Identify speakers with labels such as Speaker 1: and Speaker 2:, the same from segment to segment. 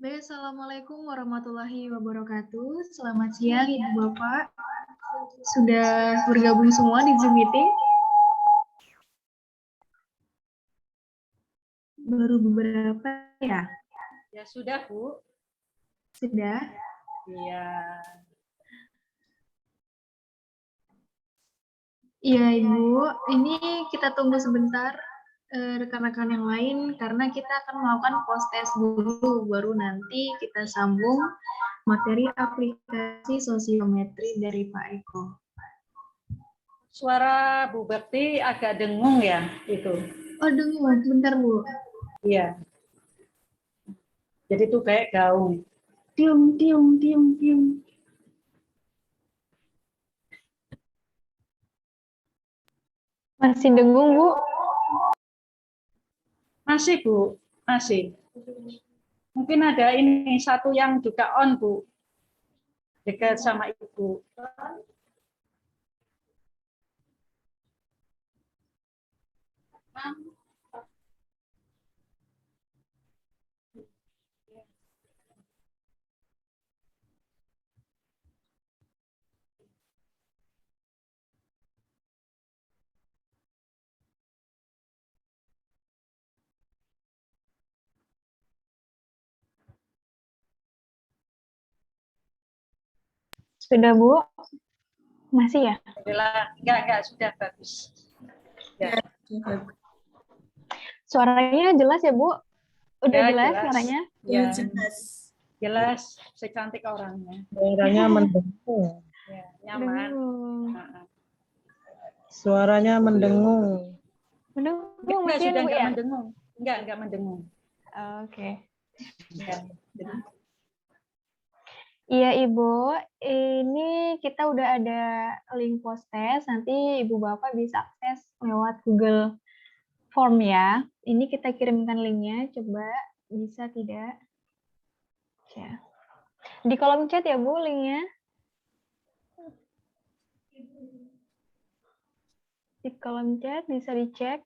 Speaker 1: Baik, Assalamualaikum warahmatullahi wabarakatuh. Selamat siang, Ibu Bapak. Sudah bergabung semua di Zoom meeting? Baru beberapa ya?
Speaker 2: Ya sudah, Bu.
Speaker 1: Sudah?
Speaker 2: Iya.
Speaker 1: Iya, Ibu. Ini kita tunggu sebentar rekan-rekan yang lain karena kita akan melakukan post test dulu, baru nanti kita sambung materi aplikasi sosiometri dari Pak Eko.
Speaker 2: Suara Bu Bekti agak dengung ya, itu.
Speaker 1: Oh, dengar, bentar, Bu.
Speaker 2: Iya. Jadi itu kayak gaung. Tiung, tiung, tiung, tiung.
Speaker 1: Masih dengung, Bu?
Speaker 2: Masih, Bu. Masih. Mungkin ada ini satu yang juga on, Bu. Dekat sama Ibu.
Speaker 1: Sudah, Bu? Masih ya?
Speaker 2: Enggak, sudah bagus. Ya.
Speaker 1: Suaranya jelas ya, Bu? Udah
Speaker 2: Ya,
Speaker 1: jelas
Speaker 2: jelas.
Speaker 1: suaranya?
Speaker 2: Ya, jelas. Secantik orangnya.
Speaker 3: Suaranya mendengung.
Speaker 2: Ya, nyaman.
Speaker 3: Suaranya mendengung.
Speaker 1: Mendengung
Speaker 2: Enggak,
Speaker 1: masih
Speaker 2: sudah
Speaker 1: Bu
Speaker 2: enggak
Speaker 1: ya?
Speaker 2: mendengung. Enggak mendengung.
Speaker 1: Oke.
Speaker 2: Ya.
Speaker 1: Iya, Ibu. Ini kita udah ada link post test. Nanti Ibu Bapak bisa akses lewat Google Form ya. Ini kita kirimkan linknya. Coba bisa tidak? Ya. Di kolom chat ya, Bu, linknya. Di kolom chat bisa dicek.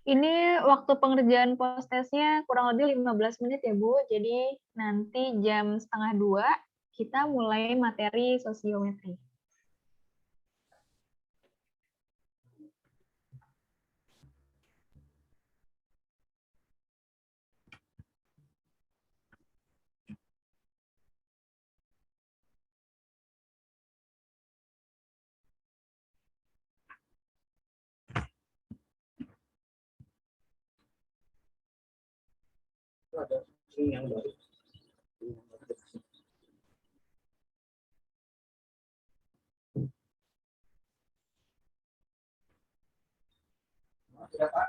Speaker 1: Ini waktu pengerjaan post testnya kurang lebih 15 menit ya, Bu. Jadi nanti jam 1:30 kita mulai materi sosiometri.
Speaker 4: Ada yang baru. Sudah, Pak.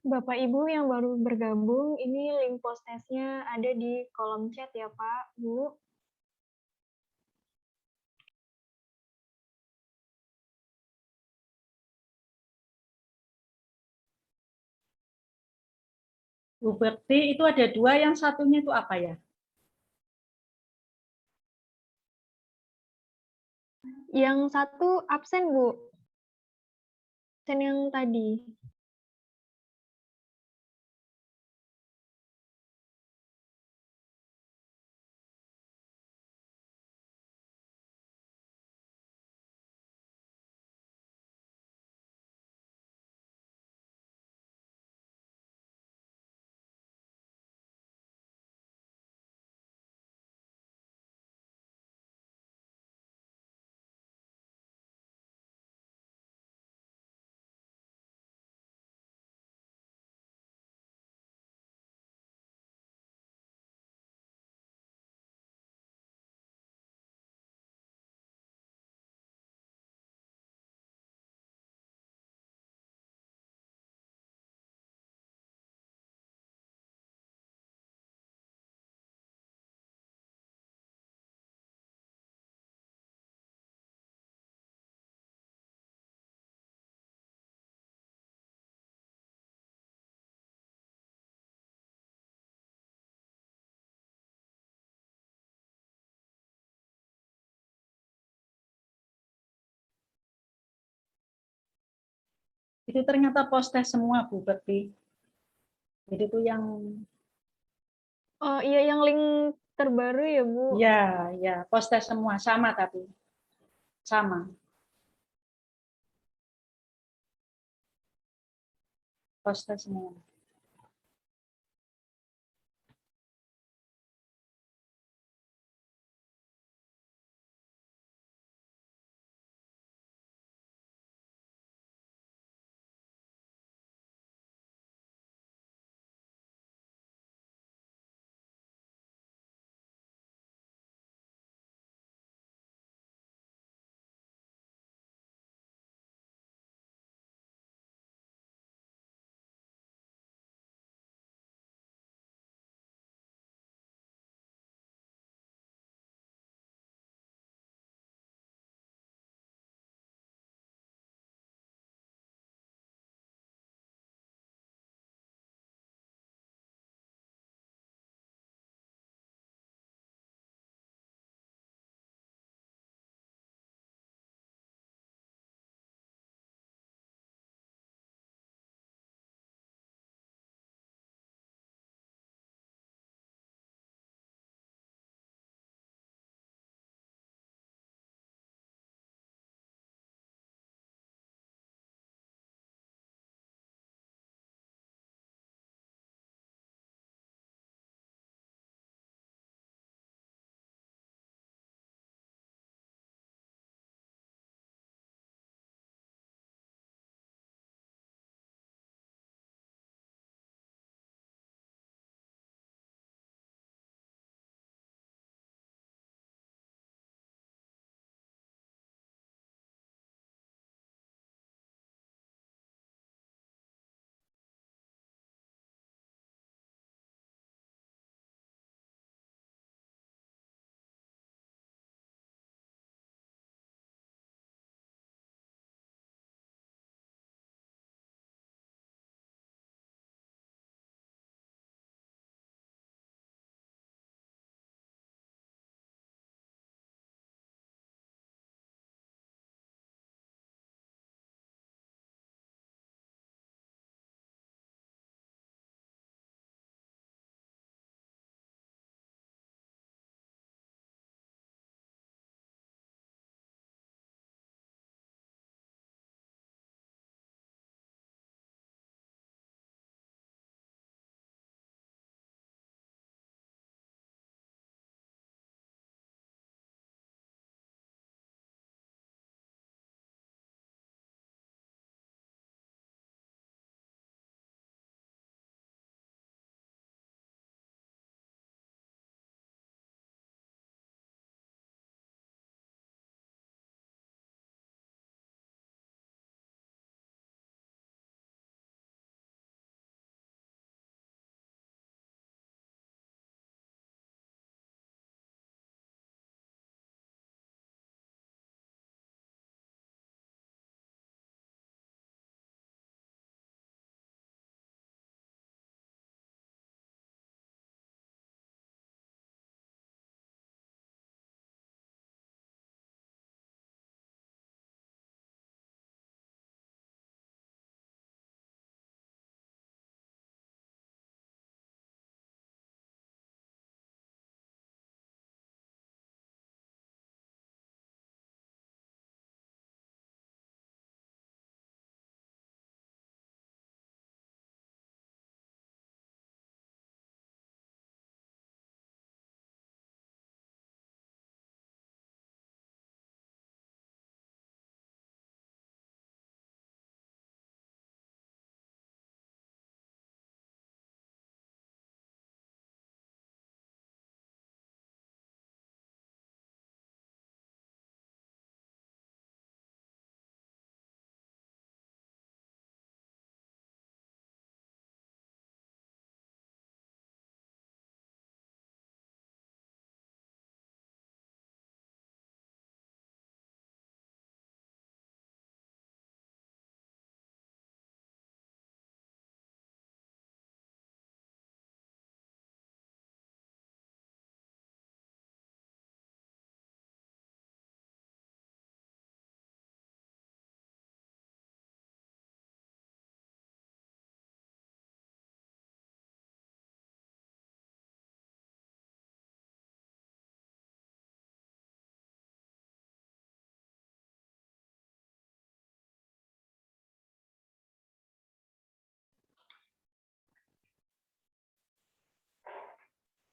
Speaker 1: Bapak Ibu yang baru bergabung, ini link post-testnya ada di kolom chat ya Pak, Bu.
Speaker 2: Bu Bekti itu ada dua, yang satunya itu apa ya?
Speaker 1: Yang satu absen Bu, absen yang tadi.
Speaker 2: Itu ternyata post-test semua, Bu Bekti. Jadi itu yang,
Speaker 1: Oh iya, yang link terbaru ya Bu.
Speaker 2: ya, ya, post-test semua, sama tapi. Sama. Post-test semua.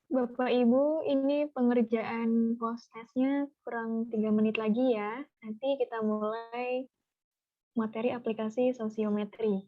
Speaker 1: Bapak Ibu, ini pengerjaan post-testnya kurang 3 menit lagi ya. Nanti kita mulai materi aplikasi sosiometri.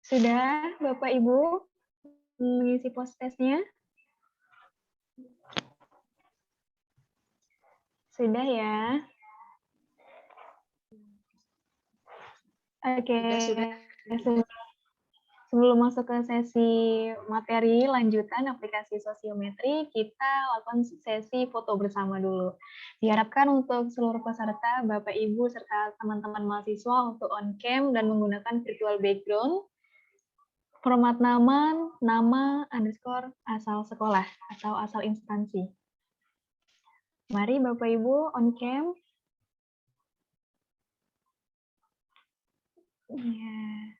Speaker 1: Sudah, Bapak Ibu, mengisi post-testnya? Sudah ya? Oke.
Speaker 2: Sudah.
Speaker 1: Sebelum masuk ke sesi materi lanjutan aplikasi sosiometri, kita lakukan sesi foto bersama dulu. Diharapkan untuk seluruh peserta, Bapak, Ibu, serta teman-teman mahasiswa untuk on cam dan menggunakan virtual background. Format nama underscore asal sekolah atau asal instansi. Mari Bapak Ibu on cam. Ya.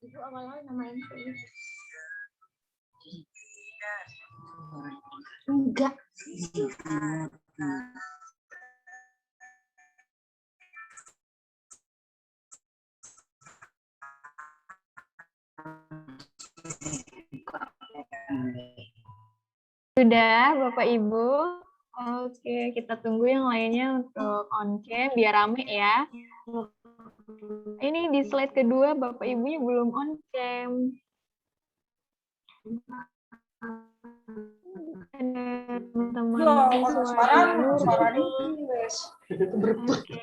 Speaker 1: Itu awal-awal namain enggak. Sudah, Bapak Ibu. Oke, kita tunggu yang lainnya untuk on cam biar rame ya. Ini di slide kedua Bapak Ibunya belum on cam. Teman-teman mahasiswa Oke.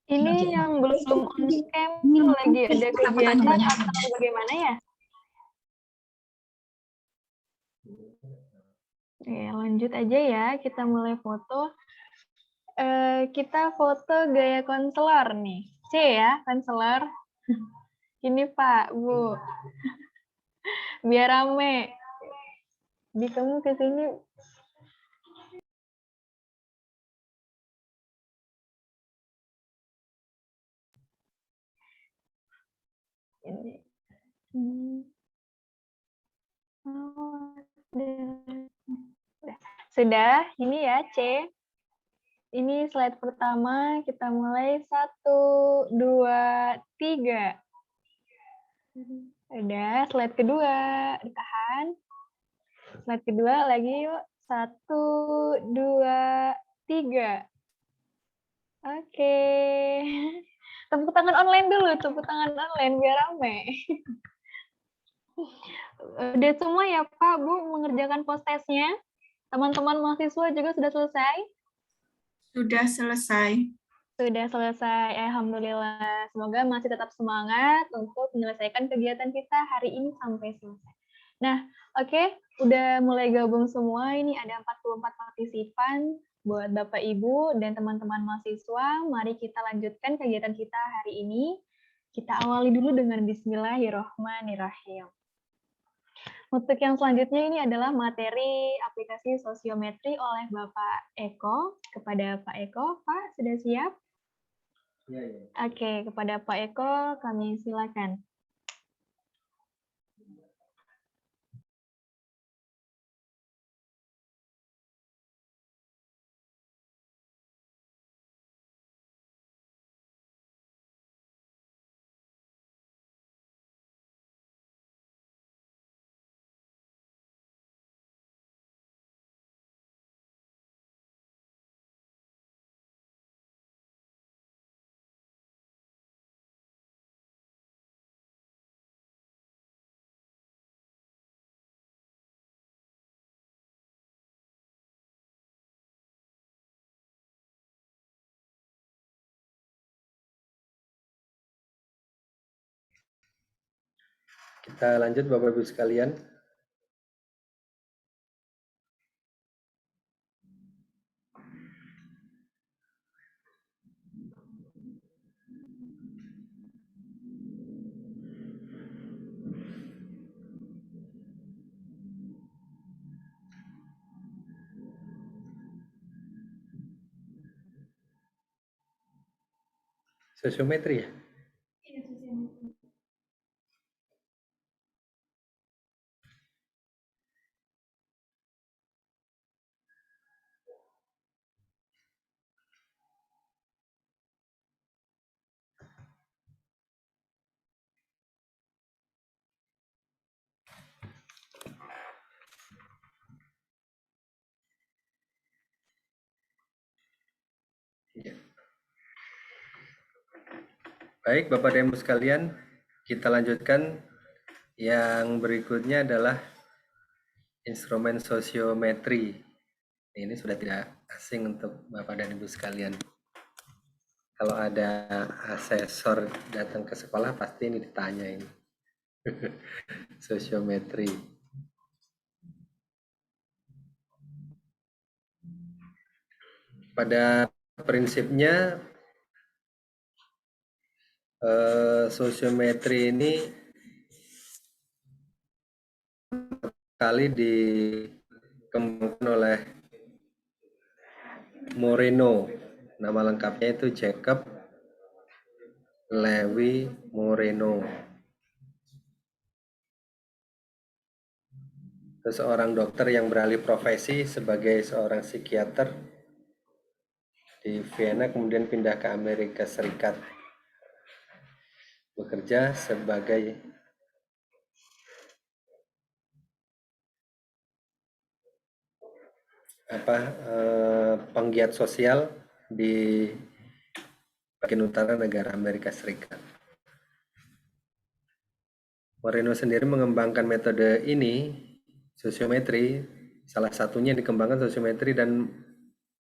Speaker 1: Ini yang belum on cam lagi ada kegiatan atau bagaimana ya? Oke, lanjut aja ya, kita mulai foto. Kita foto gaya konselor nih. C ya, konselor. Ini Pak, Bu. Biar rame. Di kamu ke sini Ini. Oh, sudah, ini ya C. Ini slide pertama, kita mulai 1, 2, 3. Udah, slide kedua, ditahan. Slide kedua lagi yuk. 1, 2, 3. Oke. Tepuk tangan online dulu, tepuk tangan online biar rame. Udah semua ya Pak, Bu, mengerjakan post-testnya? Teman-teman mahasiswa juga sudah selesai?
Speaker 4: Sudah selesai.
Speaker 1: Sudah selesai, alhamdulillah. Semoga masih tetap semangat untuk menyelesaikan kegiatan kita hari ini sampai selesai. Nah, oke, udah mulai gabung semua. Ini ada 44 partisipan buat Bapak Ibu dan teman-teman mahasiswa. Mari kita lanjutkan kegiatan kita hari ini. Kita awali dulu dengan Bismillahirrohmanirrohim. Untuk yang selanjutnya ini adalah materi aplikasi sosiometri oleh Bapak Eko. Kepada Pak Eko, Pak sudah siap?
Speaker 5: Ya.
Speaker 1: Oke, kepada Pak Eko kami silakan.
Speaker 5: Kita lanjut Bapak Ibu sekalian. Sosiometri ya? Ya. Baik Bapak dan Ibu sekalian, kita lanjutkan. Yang berikutnya adalah instrumen sosiometri. Ini sudah tidak asing untuk Bapak dan Ibu sekalian. Kalau ada asesor datang ke sekolah pasti ini ditanyain. Sosiometri. Pada prinsipnya sosiometri ini kali dikembangkan oleh Moreno. Nama lengkapnya itu Jacob Lewy Moreno. Seorang dokter yang beralih profesi sebagai seorang psikiater di Vienna, kemudian pindah ke Amerika Serikat. Bekerja sebagai penggiat sosial di bagian utara negara Amerika Serikat. Moreno sendiri mengembangkan metode ini, sosiometri, salah satunya dikembangkan sosiometri dan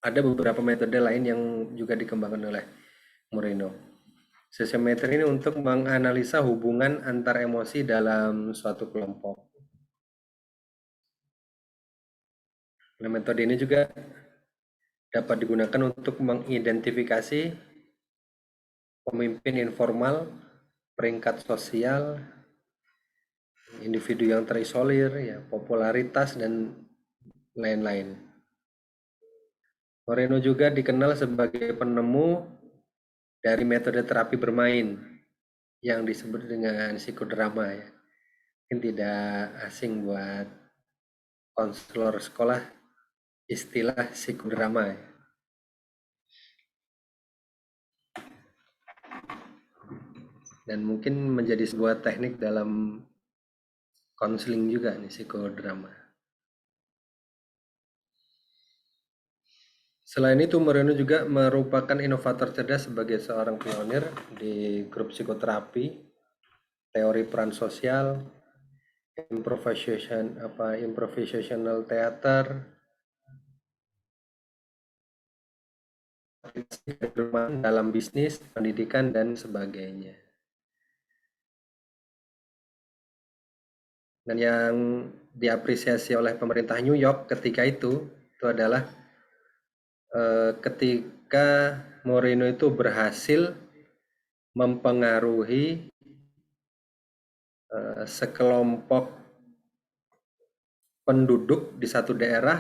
Speaker 5: ada beberapa metode lain yang juga dikembangkan oleh Moreno. Sosiometri ini untuk menganalisa hubungan antar emosi dalam suatu kelompok. Nah, metode ini juga dapat digunakan untuk mengidentifikasi pemimpin informal, peringkat sosial, individu yang terisolir, ya, popularitas, dan lain-lain. Moreno juga dikenal sebagai penemu dari metode terapi bermain. yang disebut dengan psikodrama ya. Mungkin tidak asing buat konselor sekolah istilah psikodrama ya. Dan mungkin menjadi sebuah teknik dalam konseling juga nih psikodrama. Selain itu, Moreno juga merupakan inovator cerdas sebagai seorang pionir di grup psikoterapi, teori peran sosial, improvisational theater, dalam bisnis, pendidikan, dan sebagainya. Dan yang diapresiasi oleh pemerintah New York ketika itu adalah ketika Moreno itu berhasil mempengaruhi sekelompok penduduk di satu daerah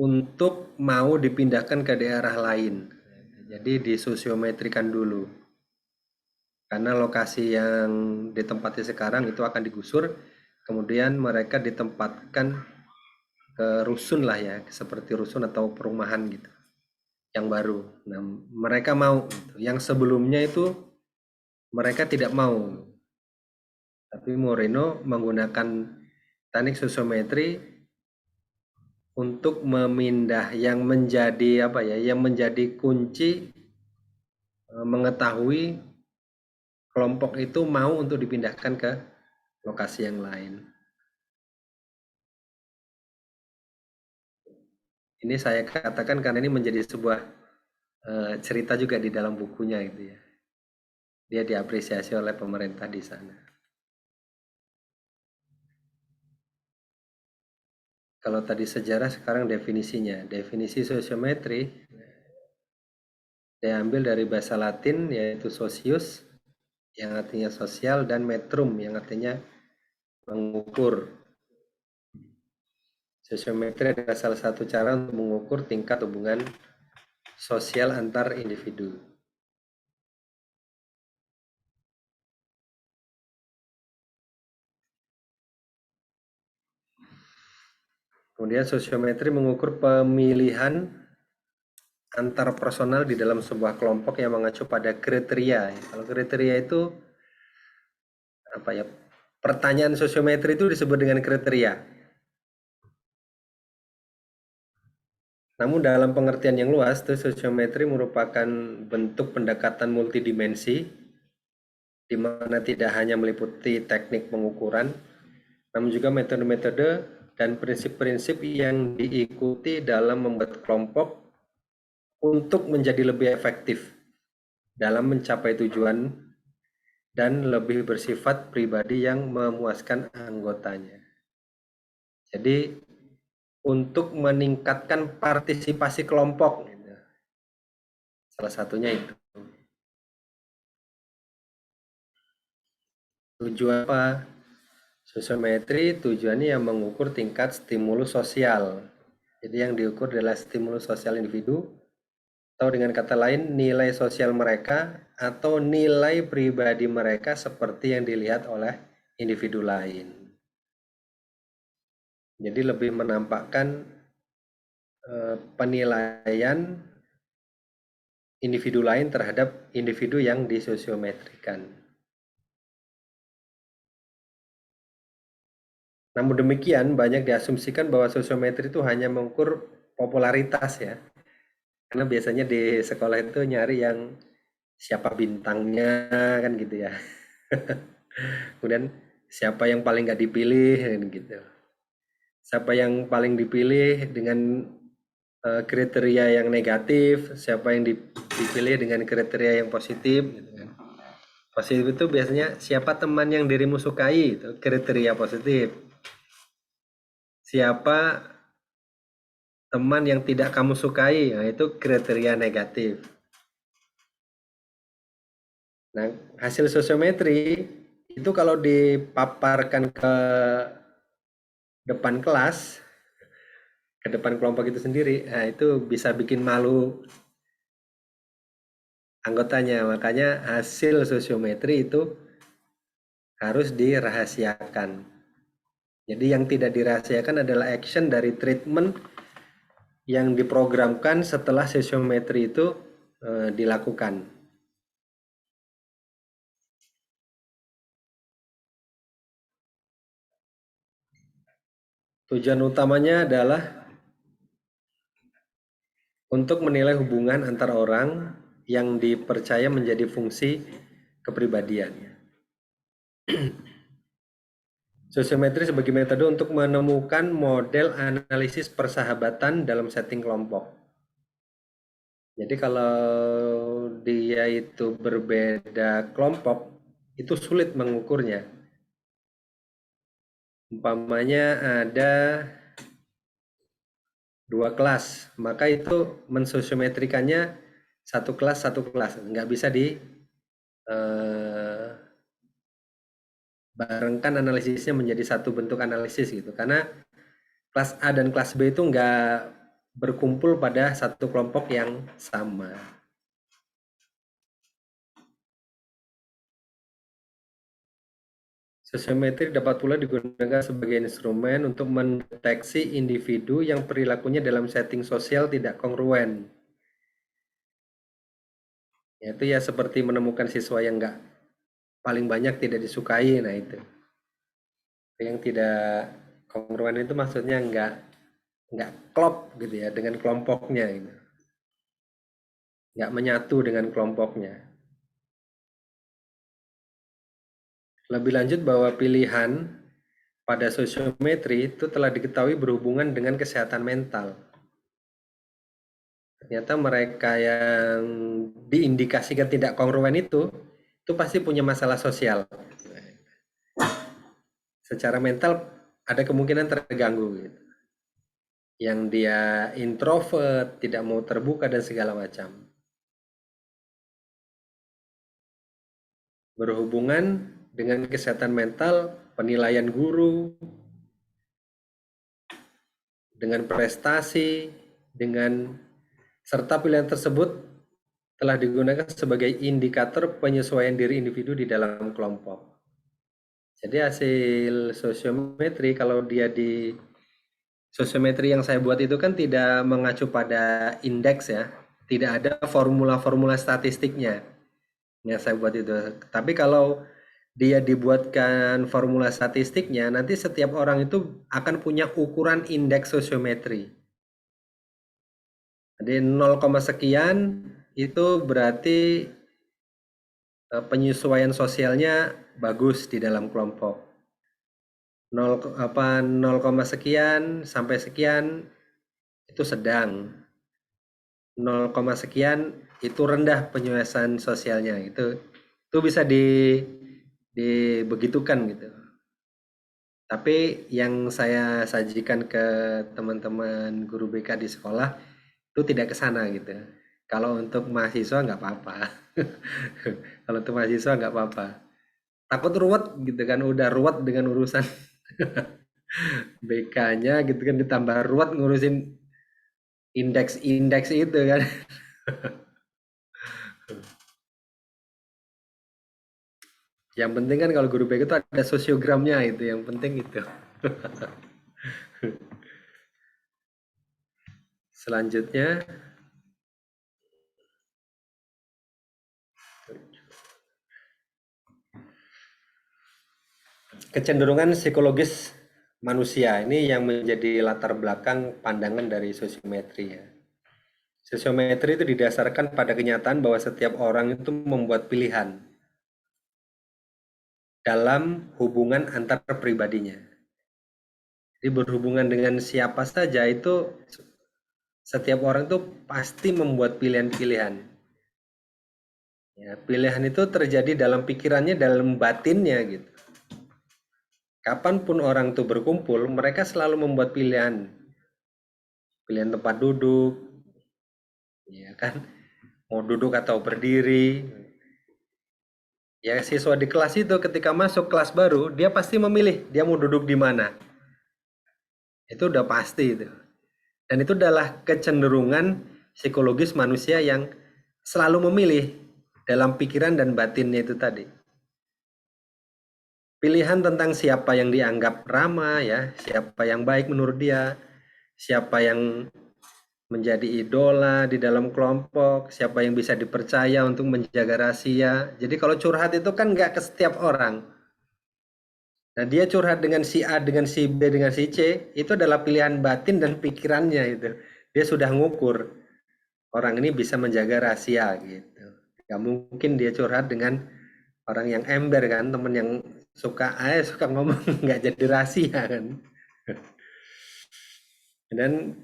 Speaker 5: untuk mau dipindahkan ke daerah lain. Jadi disosiometrikan dulu. Karena lokasi yang ditempati sekarang itu akan digusur, kemudian mereka ditempatkan ke rusun lah ya, seperti rusun atau perumahan gitu, yang baru. Nah, mereka mau. Gitu. Yang sebelumnya itu mereka tidak mau. Tapi Moreno menggunakan teknik sosiometri untuk memindah yang menjadi yang menjadi kunci mengetahui kelompok itu mau untuk dipindahkan ke lokasi yang lain. Ini saya katakan karena ini menjadi sebuah cerita juga di dalam bukunya gitu ya. Dia diapresiasi oleh pemerintah di sana. Kalau tadi sejarah, sekarang definisinya. Definisi sosiometri diambil dari bahasa Latin yaitu socius yang artinya sosial dan metrum yang artinya mengukur. Sosiometri adalah salah satu cara untuk mengukur tingkat hubungan sosial antar individu. Kemudian sosiometri mengukur pemilihan antar personal di dalam sebuah kelompok yang mengacu pada kriteria. Kalau kriteria itu pertanyaan sosiometri itu disebut dengan kriteria. Namun dalam pengertian yang luas, sosiometri merupakan bentuk pendekatan multidimensi di mana tidak hanya meliputi teknik pengukuran, namun juga metode-metode dan prinsip-prinsip yang diikuti dalam membuat kelompok untuk menjadi lebih efektif dalam mencapai tujuan dan lebih bersifat pribadi yang memuaskan anggotanya. Jadi untuk meningkatkan partisipasi kelompok, salah satunya itu. Tujuan apa? Sosiometri tujuannya yang mengukur tingkat stimulus sosial. Jadi yang diukur adalah stimulus sosial individu, atau dengan kata lain nilai sosial mereka atau nilai pribadi mereka seperti yang dilihat oleh individu lain. Jadi lebih menampakkan penilaian individu lain terhadap individu yang disosiometrikan. Namun demikian, banyak diasumsikan bahwa sosiometri itu hanya mengukur popularitas ya. Karena biasanya di sekolah itu nyari yang siapa bintangnya kan gitu ya. Kemudian siapa yang paling nggak dipilih gitu. Siapa yang paling dipilih dengan kriteria yang negatif, siapa yang dipilih dengan kriteria yang positif gitu kan. Positif itu biasanya siapa teman yang dirimu sukai, itu kriteria positif. Siapa teman yang tidak kamu sukai, nah itu kriteria negatif. Nah, hasil sosiometri itu kalau dipaparkan ke depan kelas, ke depan kelompok itu sendiri, nah itu bisa bikin malu anggotanya. Makanya hasil sosiometri itu harus dirahasiakan. Jadi yang tidak dirahasiakan adalah action dari treatment yang diprogramkan setelah sosiometri itu dilakukan. Tujuan utamanya adalah untuk menilai hubungan antar orang yang dipercaya menjadi fungsi kepribadian. Sosiometri sebagai metode untuk menemukan model analisis persahabatan dalam setting kelompok. Jadi kalau dia itu berbeda kelompok, itu sulit mengukurnya. Umpamanya ada 2 kelas, maka itu mensosiometrikannya satu kelas, nggak bisa barengkan analisisnya menjadi satu bentuk analisis gitu, karena kelas A dan kelas B itu nggak berkumpul pada satu kelompok yang sama. Sosiometri dapat pula digunakan sebagai instrumen untuk mendeteksi individu yang perilakunya dalam setting sosial tidak kongruen. Yaitu ya seperti menemukan siswa yang nggak paling banyak tidak disukai, nah itu. Yang tidak kongruen itu maksudnya nggak klop gitu ya dengan kelompoknya, gitu. Nggak menyatu dengan kelompoknya. Lebih lanjut bahwa pilihan pada sosiometri itu telah diketahui berhubungan dengan kesehatan mental. Ternyata mereka yang diindikasikan tidak kongruen itu pasti punya masalah sosial. Secara mental ada kemungkinan terganggu. Gitu. Yang dia introvert, tidak mau terbuka dan segala macam. Berhubungan dengan kesehatan mental, penilaian guru, dengan prestasi, serta pilihan tersebut telah digunakan sebagai indikator penyesuaian diri individu di dalam kelompok. Jadi hasil sosiometri, kalau dia di sosiometri yang saya buat itu kan tidak mengacu pada indeks ya, tidak ada formula-formula statistiknya yang saya buat itu. Tapi kalau dia dibuatkan formula statistiknya, nanti setiap orang itu akan punya ukuran indeks sosiometri. Jadi 0, sekian itu berarti penyesuaian sosialnya bagus di dalam kelompok. 0, sekian sampai sekian itu sedang. 0, sekian itu rendah penyesuaian sosialnya. Itu bisa dibegitukan gitu. Tapi yang saya sajikan ke teman-teman guru BK di sekolah itu tidak ke sana gitu. Kalau untuk mahasiswa nggak apa-apa. Kalau untuk mahasiswa nggak apa-apa. Takut ruwet gitu kan, udah ruwet dengan urusan BK-nya gitu kan, ditambah ruwet ngurusin indeks itu kan. Yang penting kan kalau guru BK itu ada sosiogramnya, itu yang penting itu. Selanjutnya kecenderungan psikologis manusia, ini yang menjadi latar belakang pandangan dari sosiometri ya. Sosiometri itu didasarkan pada kenyataan bahwa setiap orang itu membuat pilihan dalam hubungan antar pribadinya. Jadi berhubungan dengan siapa saja itu setiap orang itu pasti membuat pilihan-pilihan. Ya, pilihan itu terjadi dalam pikirannya, dalam batinnya gitu. Kapanpun orang itu berkumpul, mereka selalu membuat pilihan. Pilihan tempat duduk, ya kan? Mau duduk atau berdiri. Ya, siswa di kelas itu ketika masuk kelas baru, dia pasti memilih dia mau duduk di mana. Itu udah pasti itu. Dan itu adalah kecenderungan psikologis manusia yang selalu memilih. dalam pikiran dan batinnya itu tadi. Pilihan tentang siapa yang dianggap ramah ya, siapa yang baik menurut dia, siapa yang menjadi idola di dalam kelompok, siapa yang bisa dipercaya untuk menjaga rahasia. Jadi kalau curhat itu kan nggak ke setiap orang. Nah, dia curhat dengan si A, dengan si B, dengan si C, itu adalah pilihan batin dan pikirannya itu. Dia sudah ngukur orang ini bisa menjaga rahasia gitu. Gak mungkin dia curhat dengan orang yang ember kan, temen yang suka ngomong nggak jadi rahasia kan. Dan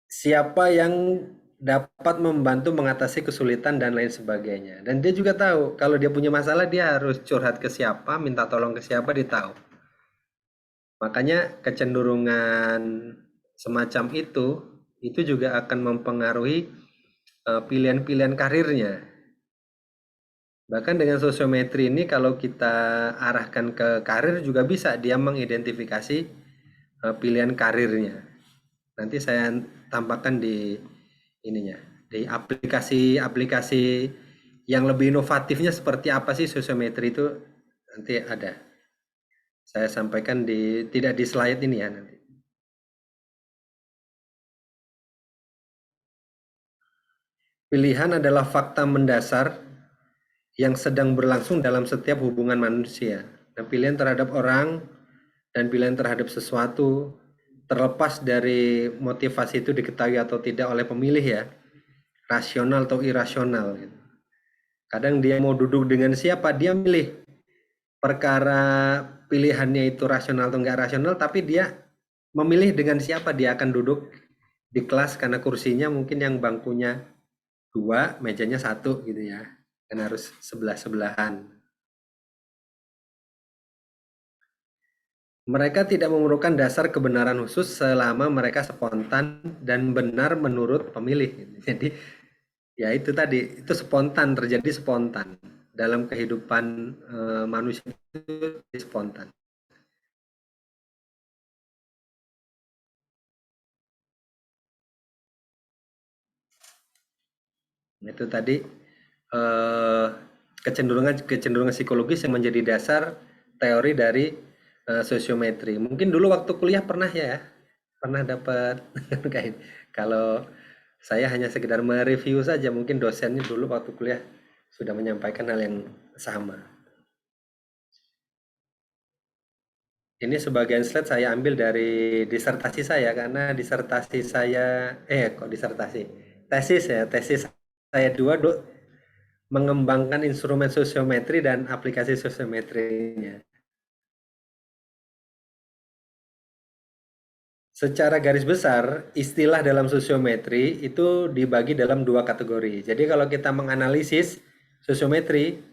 Speaker 5: siapa yang dapat membantu mengatasi kesulitan dan lain sebagainya. Dan dia juga tahu kalau dia punya masalah dia harus curhat ke siapa, minta tolong ke siapa, dia tahu. Makanya kecenderungan semacam itu juga akan mempengaruhi pilihan-pilihan karirnya. Bahkan dengan sosiometri ini kalau kita arahkan ke karir juga bisa dia mengidentifikasi pilihan karirnya. Nanti saya tampakkan di ininya, di aplikasi-aplikasi yang lebih inovatifnya seperti apa sih sosiometri itu nanti ada. Saya sampaikan tidak di slide ini ya nanti. Pilihan adalah fakta mendasar yang sedang berlangsung dalam setiap hubungan manusia. Nah, pilihan terhadap orang dan pilihan terhadap sesuatu terlepas dari motivasi itu diketahui atau tidak oleh pemilih ya, rasional atau irasional. Kadang dia mau duduk dengan siapa, dia milih perkara pilihannya itu rasional atau enggak rasional, tapi dia memilih dengan siapa dia akan duduk di kelas karena kursinya mungkin yang bangkunya 2, mejanya 1 gitu ya, kan harus sebelah-sebelahan. Mereka tidak memerlukan dasar kebenaran khusus selama mereka spontan dan benar menurut pemilih. Jadi ya itu tadi, itu spontan, terjadi spontan dalam kehidupan manusia, itu spontan. Itu tadi kecenderungan psikologis yang menjadi dasar teori dari sosiometri. Mungkin dulu waktu kuliah pernah dapat kalau saya hanya sekedar mereview saja, mungkin dosennya dulu waktu kuliah sudah menyampaikan hal yang sama. Ini sebagian slide saya ambil dari disertasi saya karena disertasi saya tesis saya dua mengembangkan instrumen sosiometri dan aplikasi sosiometrinya. Secara garis besar, istilah dalam sosiometri itu dibagi dalam 2 kategori. Jadi kalau kita menganalisis sosiometri,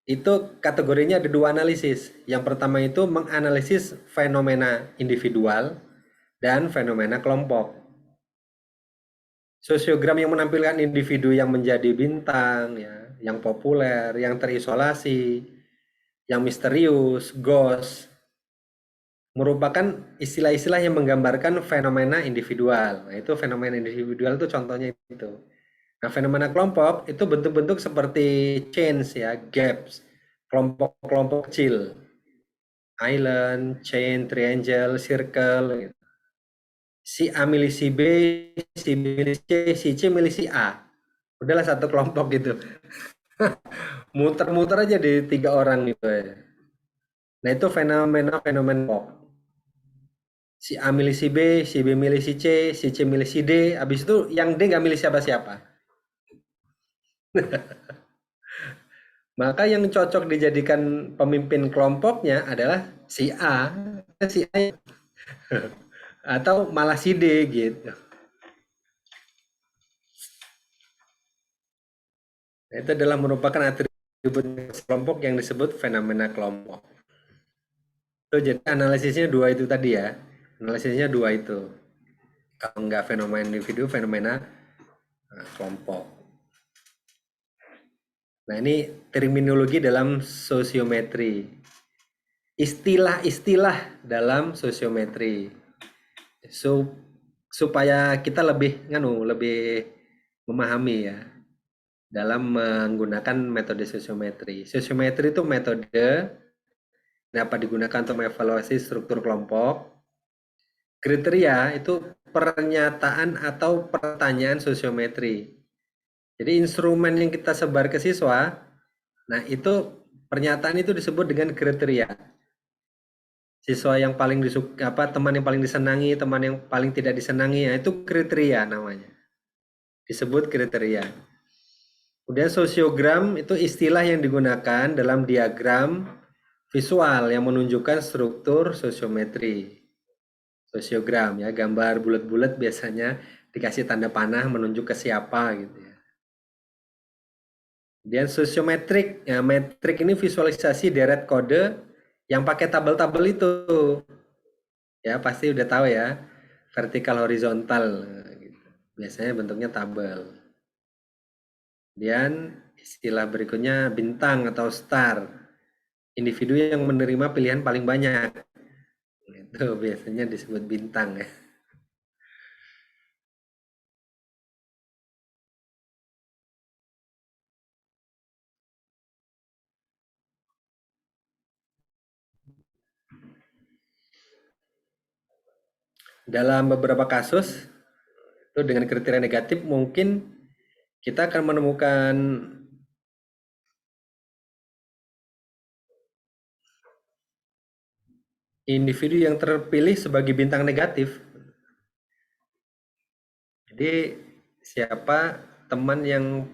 Speaker 5: itu kategorinya ada 2 analisis. Yang pertama itu menganalisis fenomena individual dan fenomena kelompok. Sosiogram yang menampilkan individu yang menjadi bintang, ya, yang populer, yang terisolasi, yang misterius, ghost, merupakan istilah-istilah yang menggambarkan fenomena individual. Nah, itu fenomena individual itu contohnya itu. Nah, fenomena kelompok itu bentuk-bentuk seperti chains ya, gaps, kelompok-kelompok kecil, island, chain, triangle, circle. Gitu. Si A milih si B, si B milih si C milih si A. Udahlah satu kelompok gitu. Muter-muter aja di 3 orang gitu ya. Nah, itu fenomena kelompok. Si A milih si B milih si C milih si D, habis itu yang D nggak milih siapa-siapa. Maka yang cocok dijadikan pemimpin kelompoknya adalah si A atau malah si D gitu. Nah, itu adalah merupakan atribut kelompok yang disebut fenomena kelompok. Itu jadi analisisnya 2 itu tadi ya. Analisisnya 2 itu. Kalau nggak fenomena individu, fenomena kelompok. Nah, ini terminologi dalam sosiometri. Istilah-istilah dalam sosiometri. Supaya kita lebih memahami ya. dalam menggunakan metode sosiometri. Sosiometri itu metode dapat digunakan untuk mengevaluasi struktur kelompok. Kriteria itu pernyataan atau pertanyaan sosiometri. Jadi instrumen yang kita sebar ke siswa, nah itu pernyataan itu disebut dengan kriteria. Siswa yang paling disuka, teman yang paling disenangi, teman yang paling tidak disenangi, ya itu kriteria namanya. Disebut kriteria. Kemudian sosiogram itu istilah yang digunakan dalam diagram visual yang menunjukkan struktur sosiometri. Sosiogram ya, gambar bulat-bulat biasanya dikasih tanda panah menunjuk ke siapa gitu ya. Kemudian sosiometrik, ya, metrik ini visualisasi deret kode yang pakai tabel-tabel itu. Ya, pasti udah tahu ya, vertikal horizontal gitu. Biasanya bentuknya tabel. Kemudian istilah berikutnya bintang atau star. Individu yang menerima pilihan paling banyak. Itu biasanya disebut bintang ya. Dalam beberapa kasus, itu dengan kriteria negatif mungkin kita akan menemukan individu yang terpilih sebagai bintang negatif. Jadi siapa teman yang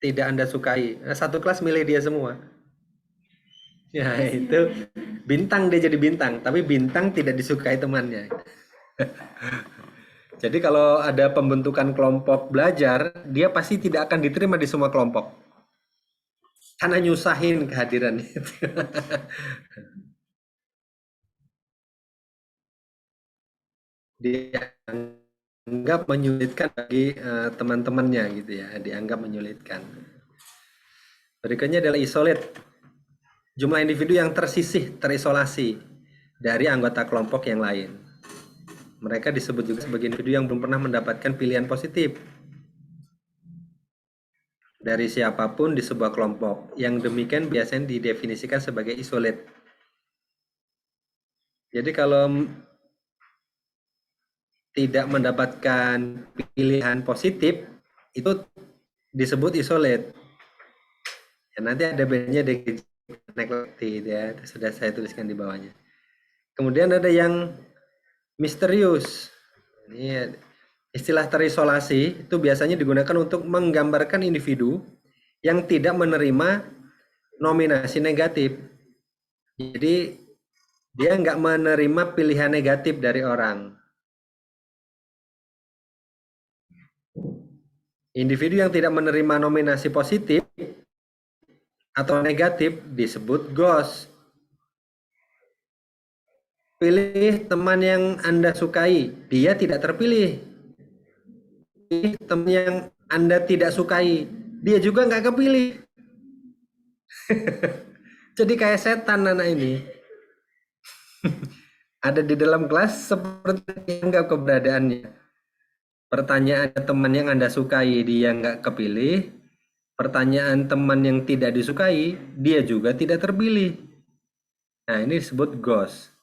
Speaker 5: tidak Anda sukai? Nah, satu kelas milih dia semua. Ya itu bintang, dia jadi bintang, tapi bintang tidak disukai temannya. Jadi kalau ada pembentukan kelompok belajar, dia pasti tidak akan diterima di semua kelompok. Karena nyusahin kehadiran itu. Dianggap menyulitkan bagi teman-temannya gitu ya, dianggap menyulitkan. Berikutnya adalah isolate. Jumlah individu yang tersisih, terisolasi dari anggota kelompok yang lain. Mereka disebut juga sebagai individu yang belum pernah mendapatkan pilihan positif dari siapapun di sebuah kelompok. Yang demikian biasanya didefinisikan sebagai isolate. Jadi kalau tidak mendapatkan pilihan positif, itu disebut isolate. Ya, nanti ada bedanya dengan neglected ya, sudah saya tuliskan di bawahnya. Kemudian ada yang misterius. Ini istilah terisolasi itu biasanya digunakan untuk menggambarkan individu yang tidak menerima nominasi negatif. Jadi dia nggak menerima pilihan negatif dari orang. Individu yang tidak menerima nominasi positif atau negatif disebut ghost. Pilih teman yang Anda sukai, dia tidak terpilih. Pilih teman yang Anda tidak sukai, dia juga nggak kepilih. Jadi kayak setan anak ini. Ada di dalam kelas seperti dianggap keberadaannya. Pertanyaan teman yang Anda sukai, dia nggak kepilih. Pertanyaan teman yang tidak disukai, dia juga tidak terpilih. Nah, ini disebut ghost.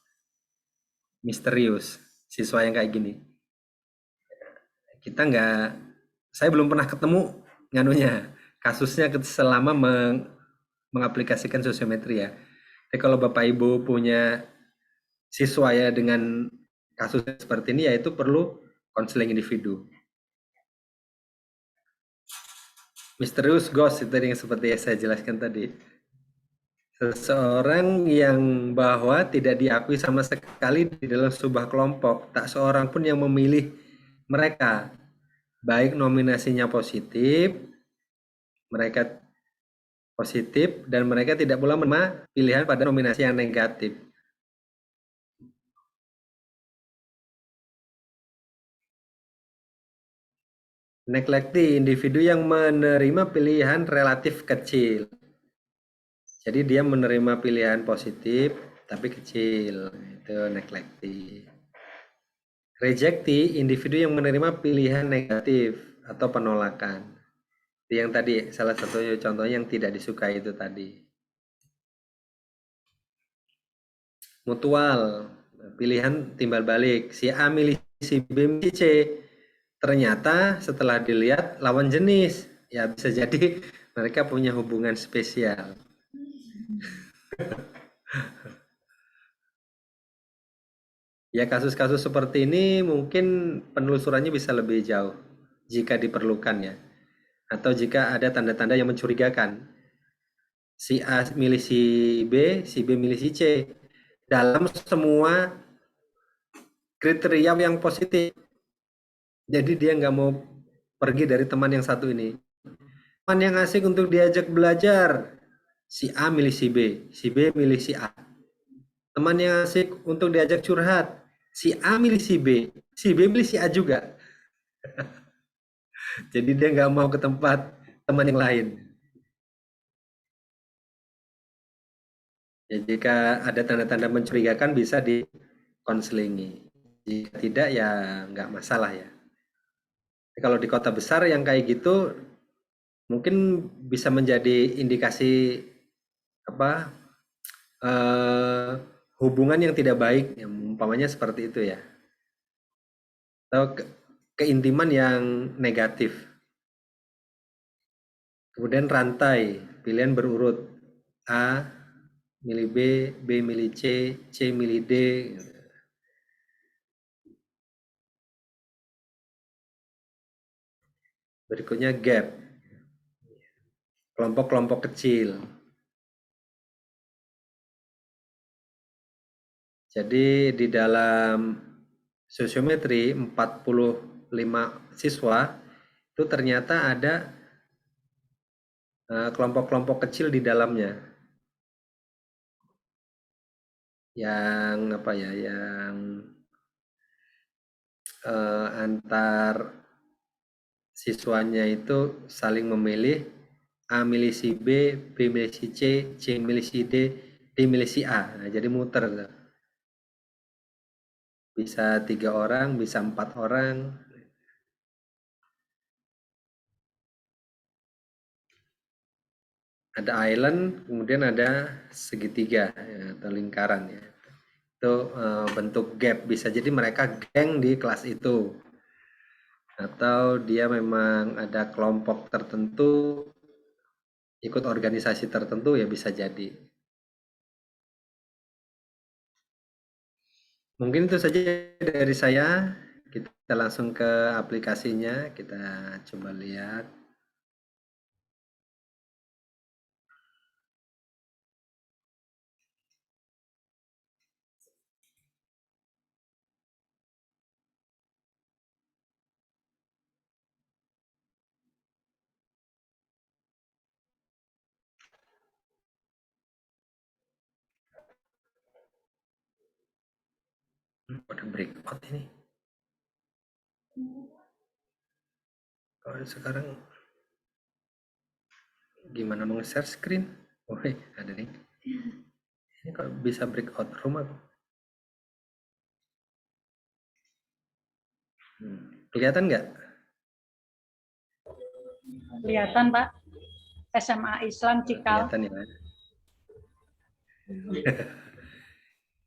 Speaker 5: Misterius. Siswa yang kayak gini. Saya belum pernah ketemu nganunya. Kasusnya selama mengaplikasikan sosiometri ya. Tapi kalau Bapak Ibu punya siswa ya dengan kasus seperti ini, yaitu perlu konseling individu. Misterius ghost itu yang seperti yang saya jelaskan tadi. Seseorang yang bahwa tidak diakui sama sekali di dalam sebuah kelompok, tak seorang pun yang memilih mereka. Baik nominasinya positif, mereka positif, dan mereka tidak pula menerima pilihan pada nominasi yang negatif. Neglecti, individu yang menerima pilihan relatif kecil. Jadi dia menerima pilihan positif tapi kecil, itu neglecti. Rejecti, individu yang menerima pilihan negatif atau penolakan. Yang tadi salah satu contohnya yang tidak disukai itu tadi. Mutual, pilihan timbal balik. Si A milih si B milih si C. Ternyata setelah dilihat lawan jenis. Ya bisa jadi mereka punya hubungan spesial. Ya kasus-kasus seperti ini mungkin penelusurannya bisa lebih jauh jika diperlukan ya. Atau jika ada tanda-tanda yang mencurigakan. Si A milih si B milih si C. Dalam semua kriteria yang positif. Jadi dia nggak mau pergi dari teman yang satu ini. Teman yang asik untuk diajak belajar. Si A milih si B, si B milih si A. Teman yang asik untuk diajak curhat. Si A milih si B milih si A juga. Jadi dia nggak mau ke tempat teman yang lain. Ya, jika ada tanda-tanda mencurigakan bisa dikonselingi. Jika tidak ya nggak masalah ya. Kalau di kota besar yang kayak gitu mungkin bisa menjadi indikasi apa hubungan yang tidak baik, ya, umpamanya seperti itu ya, atau keintiman yang negatif. Kemudian rantai, pilihan berurut, A milih B, B milih C, C milih D. Berikutnya gap, kelompok-kelompok kecil. Jadi di dalam sosiometri 45 siswa itu ternyata ada kelompok-kelompok kecil di dalamnya yang apa ya, yang antar siswanya itu saling memilih, A milih si B, B milih si C, C milih si D, D milih si A. Nah, jadi muter tuh. Bisa 3 orang, bisa 4 orang. Ada island, kemudian ada segitiga ya, atau lingkaran ya. Itu bentuk gap. Bisa jadi mereka geng di kelas itu. Atau dia memang ada kelompok tertentu, ikut organisasi tertentu ya bisa jadi. Mungkin itu saja dari saya. Kita langsung ke aplikasinya, kita coba lihat. Ada breakout ini. Oh, sekarang gimana mau share screen? Oh, ada nih. Ini kok bisa breakout room aku? Kelihatan nggak?
Speaker 2: Kelihatan, Pak. SMA Islam Cikal.
Speaker 5: Kelihatan ya.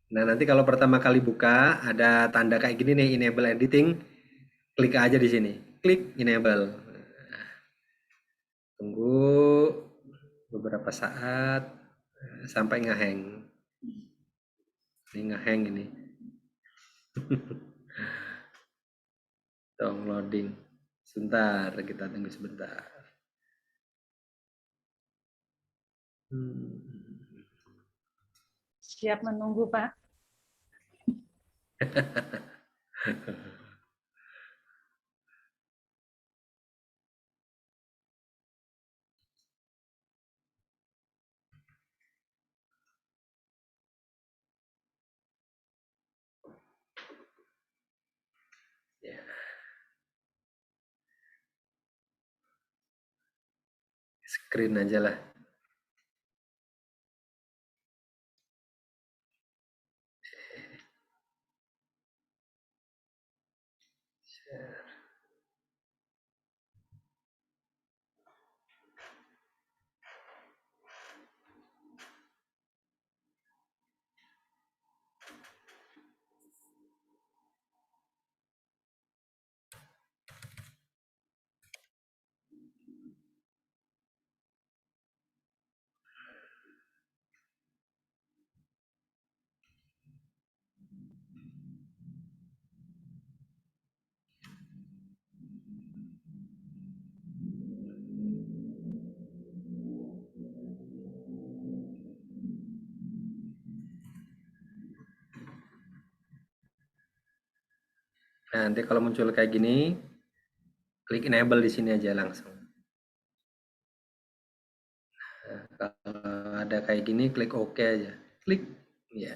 Speaker 5: Nah, nanti kalau pertama kali buka ada tanda kayak gini nih, enable editing, klik aja di sini. Klik enable. Tunggu beberapa saat sampai ngehang. Ini ngehang ini. Downloading. Sebentar, kita tunggu sebentar.
Speaker 2: Siap menunggu, Pak.
Speaker 5: Ya. Screen aja lah. Nah, nanti kalau muncul kayak gini, klik enable di sini aja langsung. Nah, kalau ada kayak gini, klik OK aja. Klik, ya.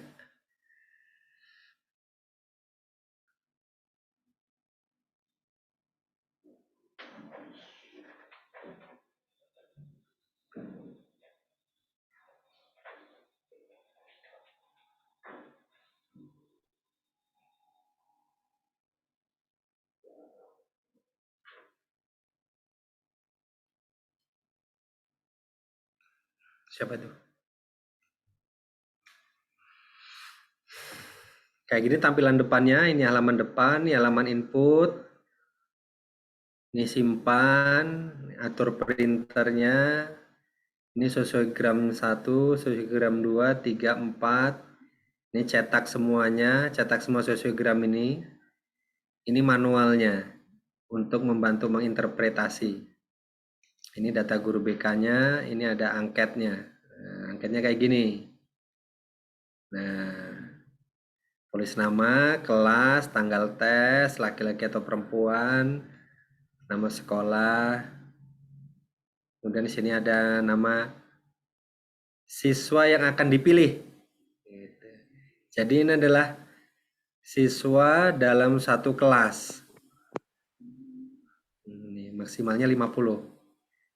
Speaker 5: Siapa tuh? Kayak gini tampilan depannya, ini halaman depan, ini halaman input, ini simpan, atur printernya, ini sosiogram 1, sosiogram 2, 3, 4, ini cetak semuanya, cetak semua sosiogram ini manualnya untuk membantu menginterpretasi. Ini data guru BK-nya, ini ada angketnya. Nah, angketnya kayak gini. Nah, tulis nama, kelas, tanggal tes, laki-laki atau perempuan, nama sekolah. Kemudian di sini ada nama siswa yang akan dipilih. Jadi ini adalah siswa dalam satu kelas. Ini maksimalnya 50.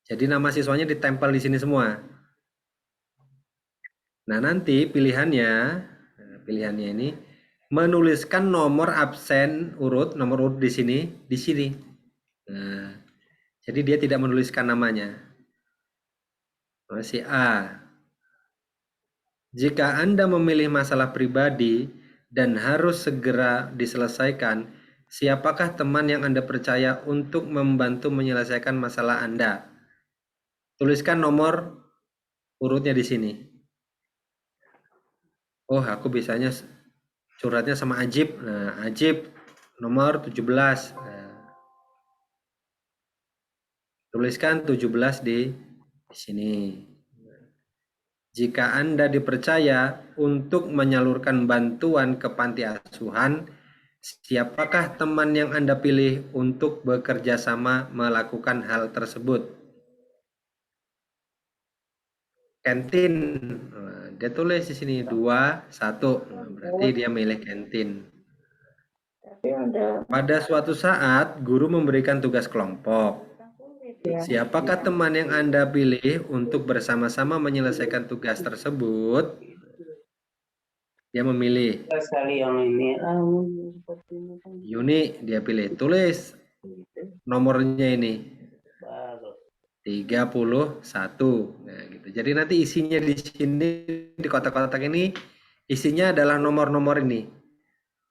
Speaker 5: Jadi nama siswanya ditempel di sini semua. Nah, nanti pilihannya ini menuliskan nomor absen nomor urut di sini. Nah, jadi dia tidak menuliskan namanya. Masih A. Jika Anda memilih masalah pribadi dan harus segera diselesaikan, siapakah teman yang Anda percaya untuk membantu menyelesaikan masalah Anda? Tuliskan nomor urutnya di sini. Oh, aku biasanya curhatnya sama Ajib. Nah, Ajib nomor 17. Nah, tuliskan 17 di sini. Jika Anda dipercaya untuk menyalurkan bantuan ke panti asuhan, siapakah teman yang Anda pilih untuk bekerja sama melakukan hal tersebut? Kantin. Nah, dia tulis di sini 2, 1. Nah, berarti dia milih kantin. Pada suatu saat, guru memberikan tugas kelompok. Siapakah teman yang Anda pilih untuk bersama-sama menyelesaikan tugas tersebut? Dia memilih Yuni, dia pilih. Tulis nomornya ini 31. Nah, gitu. Jadi nanti isinya di sini di kotak-kotak ini isinya adalah nomor-nomor ini.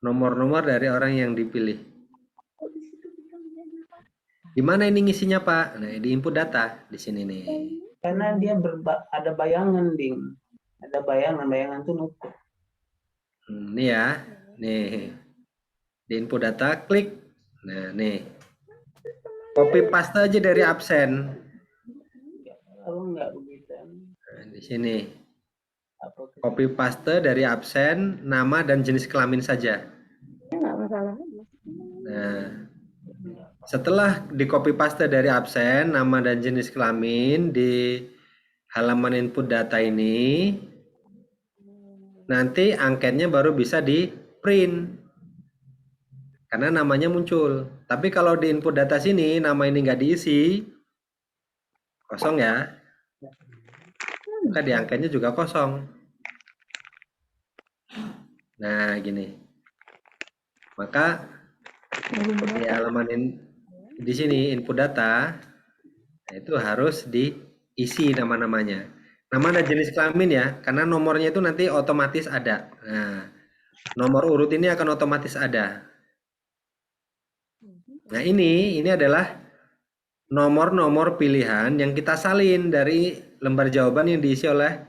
Speaker 5: Nomor-nomor dari orang yang dipilih. Di mana ini ngisinya, Pak? Nah, di input data di sini nih.
Speaker 6: Karena dia ada bayangan, Ding. Ada bayangan tuh nutup.
Speaker 5: Ini ya. Nih. Di input data klik. Nah, nih. Copy paste aja dari absen.
Speaker 6: Kalau enggak begitu.
Speaker 5: Nah, di sini. Copy paste dari absen, nama dan jenis kelamin saja. Nah, setelah di copy paste dari absen, nama dan jenis kelamin di halaman input data ini, nanti angketnya baru bisa di print. Karena namanya muncul. Tapi kalau di input data sini, nama ini nggak diisi, kosong ya. Maka di angketnya juga kosong. Nah, gini. Maka di halaman di sini input data itu harus diisi nama-namanya. Nama dan jenis kelamin ya, karena nomornya itu nanti otomatis ada. Nah, nomor urut ini akan otomatis ada. Nah, ini adalah nomor-nomor pilihan yang kita salin dari lembar jawaban yang diisi oleh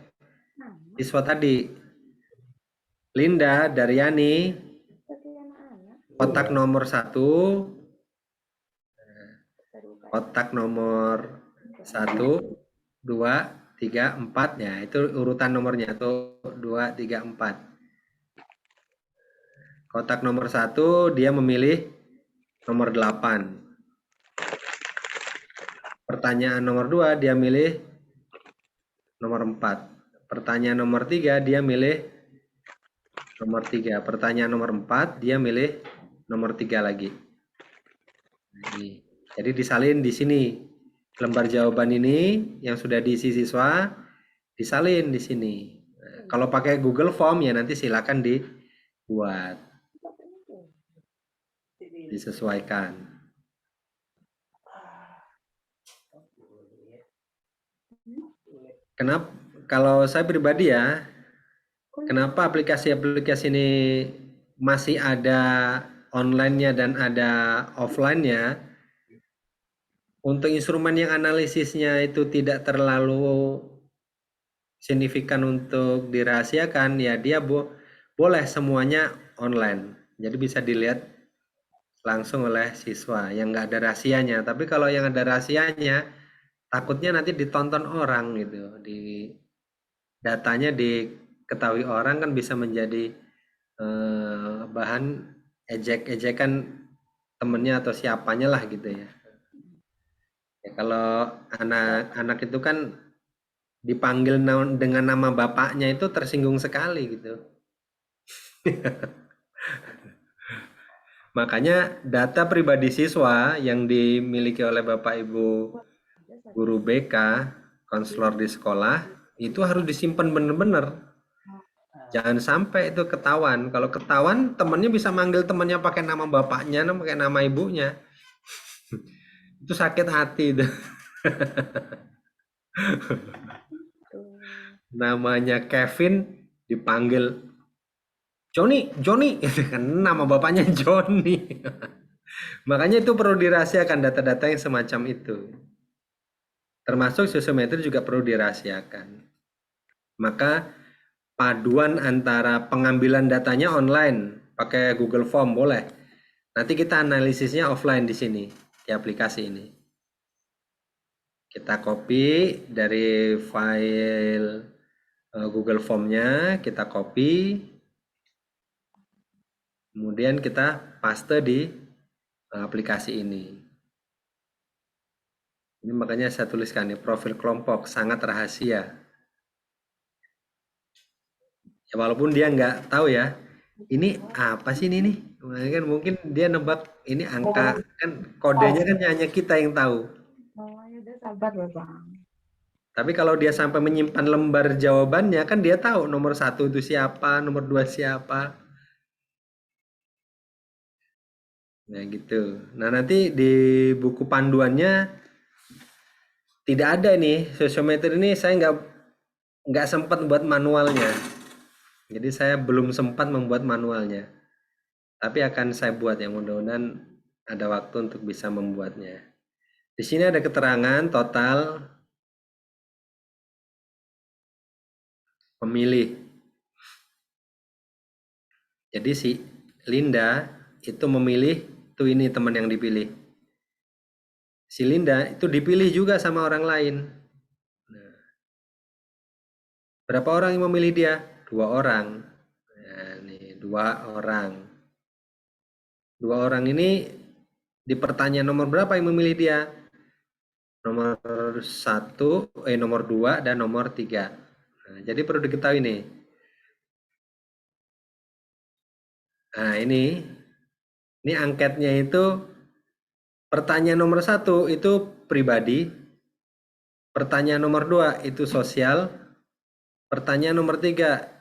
Speaker 5: siswa tadi. Linda, Daryani, kotak nomor 1, kotak nomor 1, 2, 3, 4, ya itu urutan nomornya, 1, 2, 3, 4. Kotak nomor 1 dia memilih nomor 8. Pertanyaan nomor 2 dia milih nomor 4. Pertanyaan nomor 3 dia milih nomor 3. Pertanyaan nomor 4 dia milih nomor 3 lagi. Ini. Jadi disalin di sini. Lembar jawaban ini yang sudah diisi siswa disalin di sini. Nah, kalau pakai Google Form ya nanti silakan dibuat, disesuaikan. Kenapa? Kalau saya pribadi ya, kenapa aplikasi-aplikasi ini masih ada online-nya dan ada offline-nya? Untuk instrumen yang analisisnya itu tidak terlalu signifikan untuk dirahasiakan, ya dia boleh semuanya online. Jadi bisa dilihat langsung oleh siswa yang nggak ada rahasianya. Tapi kalau yang ada rahasianya, takutnya nanti ditonton orang gitu. Datanya diketahui orang kan bisa menjadi bahan ejek-ejekan temennya atau siapanya lah gitu ya. Ya, kalau anak-anak itu kan dipanggil dengan nama bapaknya itu tersinggung sekali gitu. Makanya data pribadi siswa yang dimiliki oleh Bapak Ibu guru BK, konselor di sekolah, itu harus disimpan benar-benar. Jangan sampai itu ketahuan. Kalau ketahuan, temannya bisa manggil temannya pakai nama bapaknya, pakai nama ibunya. Itu sakit hati itu. Namanya Kevin dipanggil Joni, itu kan nama bapaknya Joni. Makanya itu perlu dirahasiakan data-data yang semacam itu. Termasuk sosiometri juga perlu dirahasiakan. Maka paduan antara pengambilan datanya online, pakai Google Form boleh. Nanti kita analisisnya offline di sini, di aplikasi ini. Kita copy dari file Google Form-nya, kita copy, kemudian kita paste di aplikasi ini. Ini makanya saya tuliskan nih, profil kelompok sangat rahasia. Ya, walaupun dia nggak tahu ya, ini apa sih ini nih? Kan mungkin dia nebak ini angka, kan kodenya kan hanya kita yang tahu. Tapi kalau dia sampai menyimpan lembar jawabannya, kan dia tahu nomor 1 itu siapa, nomor 2 siapa. Nah gitu. Nah nanti di buku panduannya tidak ada nih sosiometri ini, saya nggak sempat buat manualnya. Jadi saya belum sempat membuat manualnya. Tapi akan saya buat ya, mudah-mudahan ada waktu untuk bisa membuatnya. Di sini ada keterangan total pemilih. Jadi si Linda itu memilih, tuh ini teman yang dipilih. Si Linda itu dipilih juga sama orang lain. Nah, berapa orang yang memilih dia? 2 orang. Nah, nih 2 orang. 2 orang ini di pertanyaan nomor berapa yang memilih dia? Nomor 1, nomor 2 dan nomor 3. Nah, jadi perlu diketahui nih. Nah, ini angketnya itu pertanyaan nomor 1 itu pribadi, pertanyaan nomor 2 itu sosial, pertanyaan nomor 3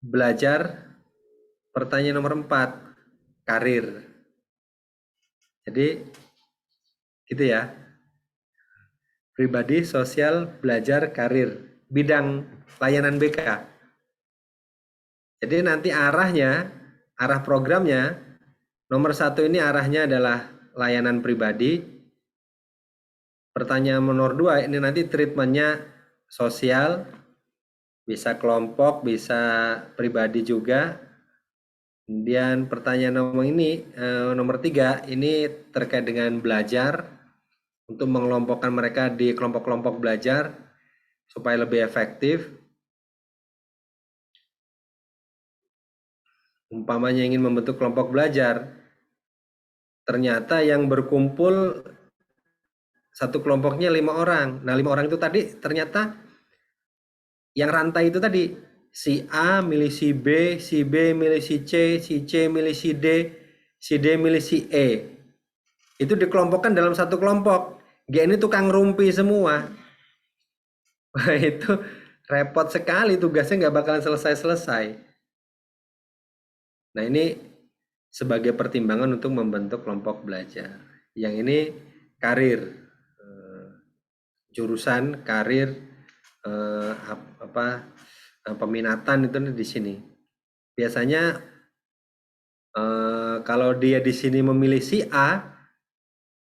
Speaker 5: belajar, pertanyaan nomor 4 karir. Jadi gitu ya. Pribadi, sosial, belajar, karir. Bidang layanan BK. Jadi nanti arah programnya, nomor 1 ini arahnya adalah layanan pribadi. Pertanyaan nomor 2 ini nanti treatmentnya sosial, bisa kelompok, bisa pribadi juga. Kemudian pertanyaan nomor 3 ini terkait dengan belajar, untuk mengelompokkan mereka di kelompok-kelompok belajar supaya lebih efektif. Umpamanya ingin membentuk kelompok belajar, ternyata yang berkumpul satu kelompoknya 5 orang. Nah, 5 orang itu tadi ternyata yang rantai itu tadi, si A milih si B milih si C milih si D milih si E. Itu dikelompokkan dalam satu kelompok. Dia ini tukang rumpi semua. Wah, itu repot sekali, tugasnya nggak bakalan selesai-selesai. Nah, ini sebagai pertimbangan untuk membentuk kelompok belajar. Yang ini karir, jurusan, karir, peminatan itu di sini. Biasanya kalau dia di sini memilih si A,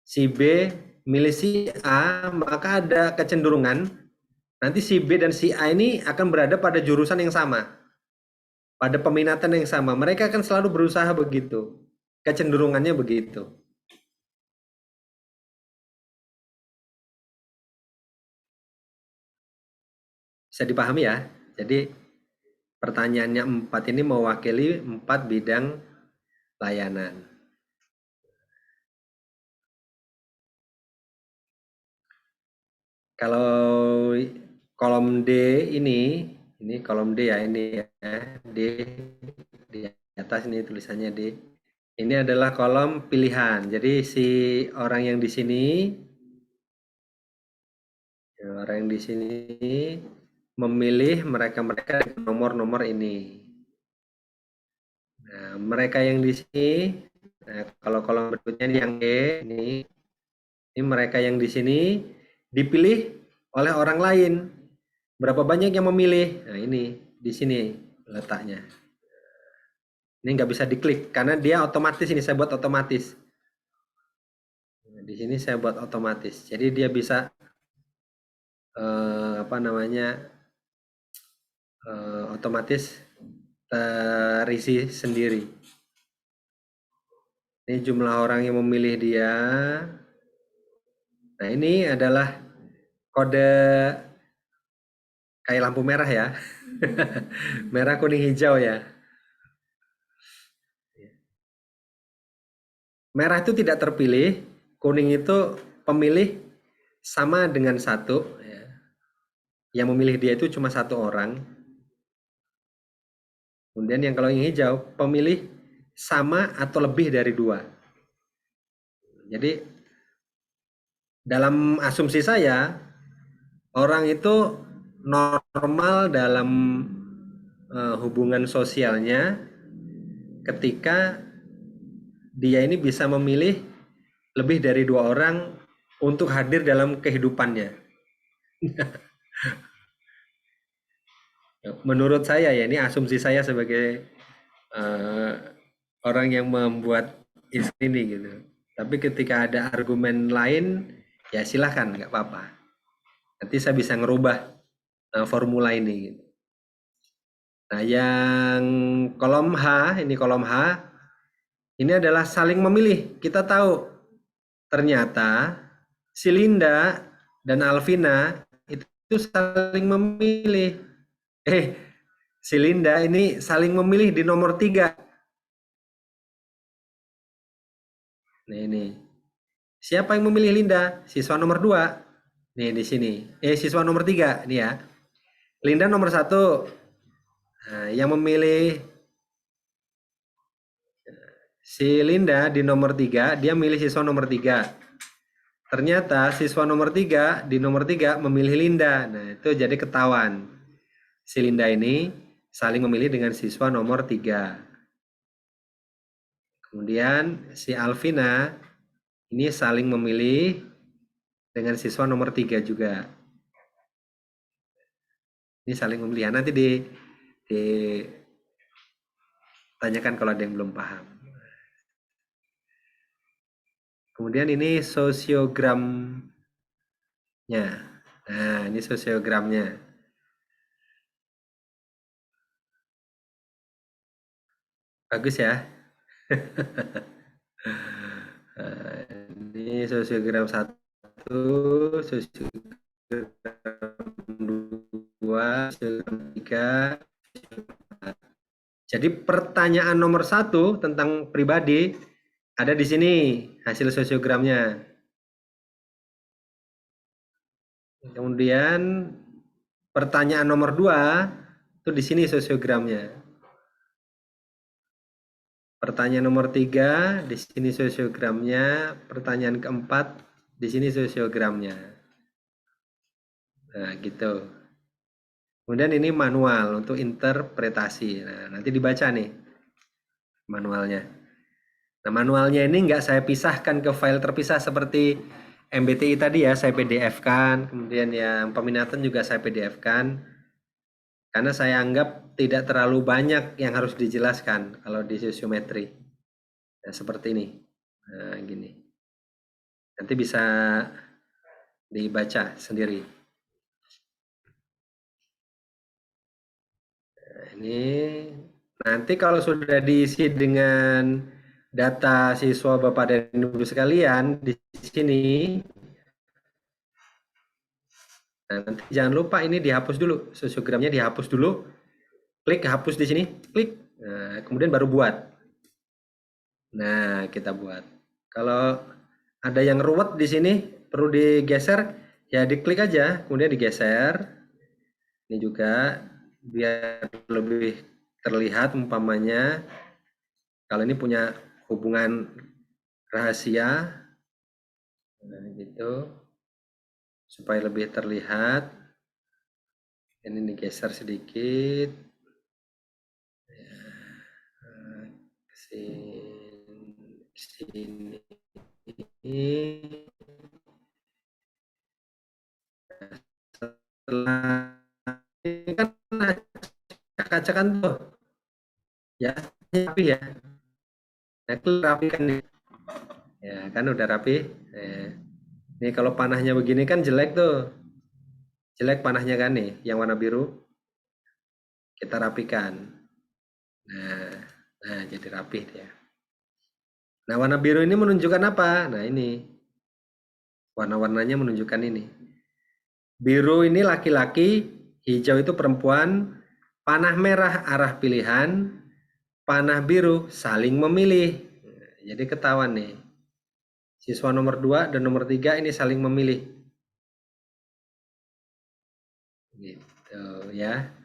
Speaker 5: si B milih si A, maka ada kecenderungan nanti si B dan si A ini akan berada pada jurusan yang sama, pada peminatan yang sama. Mereka akan selalu berusaha begitu, kecenderungannya begitu. Bisa dipahami ya? Jadi pertanyaannya 4 ini mewakili 4 bidang layanan. Kalau kolom D ini kolom D ya, ini ya, D di atas ini tulisannya D. Ini adalah kolom pilihan. Jadi si orang yang di sini, memilih mereka nomor-nomor ini. Nah, mereka yang di sini, nah, kalau kolom berikutnya ini yang E, ini mereka yang di sini dipilih oleh orang lain. Berapa banyak yang memilih? Nah, ini di sini letaknya. Ini nggak bisa diklik karena dia otomatis, ini saya buat otomatis. Nah, di sini saya buat otomatis. Jadi dia bisa otomatis terisi sendiri. Ini jumlah orang yang memilih dia. Nah, ini adalah kode kayak lampu merah ya. Merah, kuning, hijau ya. Merah itu tidak terpilih, kuning itu pemilih sama dengan 1. Ya. Yang memilih dia itu cuma 1 orang. Kemudian yang kalau yang hijau, pemilih sama atau lebih dari 2. Jadi dalam asumsi saya, orang itu normal dalam hubungan sosialnya ketika dia ini bisa memilih lebih dari 2 orang untuk hadir dalam kehidupannya. Menurut saya ya, ini asumsi saya sebagai orang yang membuat istri ini gitu. Tapi ketika ada argumen lain, ya silahkan, nggak apa-apa. Nanti saya bisa ngerubah formula ini. Gitu. Nah, yang kolom H, ini adalah saling memilih. Kita tahu ternyata si Linda dan Alvina itu saling memilih. Si Linda ini saling memilih di nomor 3. Nah, ini. Siapa yang memilih Linda? Siswa nomor 2. Nih di sini. Siswa nomor 3 ini ya. Linda nomor 1. Nah, yang memilih si Linda di nomor 3, dia milih siswa nomor 3. Ternyata siswa nomor 3 di nomor 3 memilih Linda. Nah, itu jadi ketahuan. Si Linda ini saling memilih dengan siswa nomor 3. Kemudian si Alvina ini saling memilih dengan siswa nomor 3 juga. Ini saling memilih. Nanti ditanyakan kalau ada yang belum paham. Kemudian ini sosiogramnya. Nah, ini sosiogramnya. Bagus ya. Nah, ini sosiogram 1, sosiogram 2, sosiogram 3. Jadi pertanyaan nomor 1 tentang pribadi Ada di sini hasil sosiogramnya. Kemudian pertanyaan nomor 2 itu di sini sosiogramnya. Pertanyaan nomor 3 di sini sosiogramnya. Pertanyaan keempat di sini sosiogramnya. Nah, gitu. Kemudian ini manual untuk interpretasi. Nah, nanti dibaca nih manualnya. Nah, manualnya ini nggak saya pisahkan ke file terpisah seperti MBTI tadi ya, saya PDF-kan. Kemudian yang peminatan juga saya PDF-kan. Karena saya anggap tidak terlalu banyak yang harus dijelaskan kalau di sosiometri. Nah, seperti ini. Nah, gini. Nanti bisa dibaca sendiri. Nah, ini nanti kalau sudah diisi dengan data siswa Bapak dan Ibu sekalian di sini, nah, nanti jangan lupa ini dihapus dulu, sosiogramnya dihapus dulu, klik hapus di sini, klik, nah, kemudian baru buat. Nah, kita buat. Kalau ada yang ruwet di sini, perlu digeser, ya diklik aja, kemudian digeser. Ini juga biar lebih terlihat umpamanya kalau ini punya hubungan rahasia, nah gitu, supaya lebih terlihat. Ini digeser sedikit, sini. Setelah ini kan acak-acakan tuh, ya rapi ya. Nah, itu rapi kan, ya kan udah rapi. Ini kalau panahnya begini kan jelek tuh, jelek panahnya kan nih, yang warna biru. Kita rapikan. Nah jadi rapih dia. Nah, warna biru ini menunjukkan apa? Nah, ini. Warna-warnanya menunjukkan ini. Biru ini laki-laki, hijau itu perempuan, panah merah arah pilihan, panah biru saling memilih. Nah, jadi ketahuan nih. Siswa nomor 2 dan nomor 3 ini saling memilih. Gitu ya.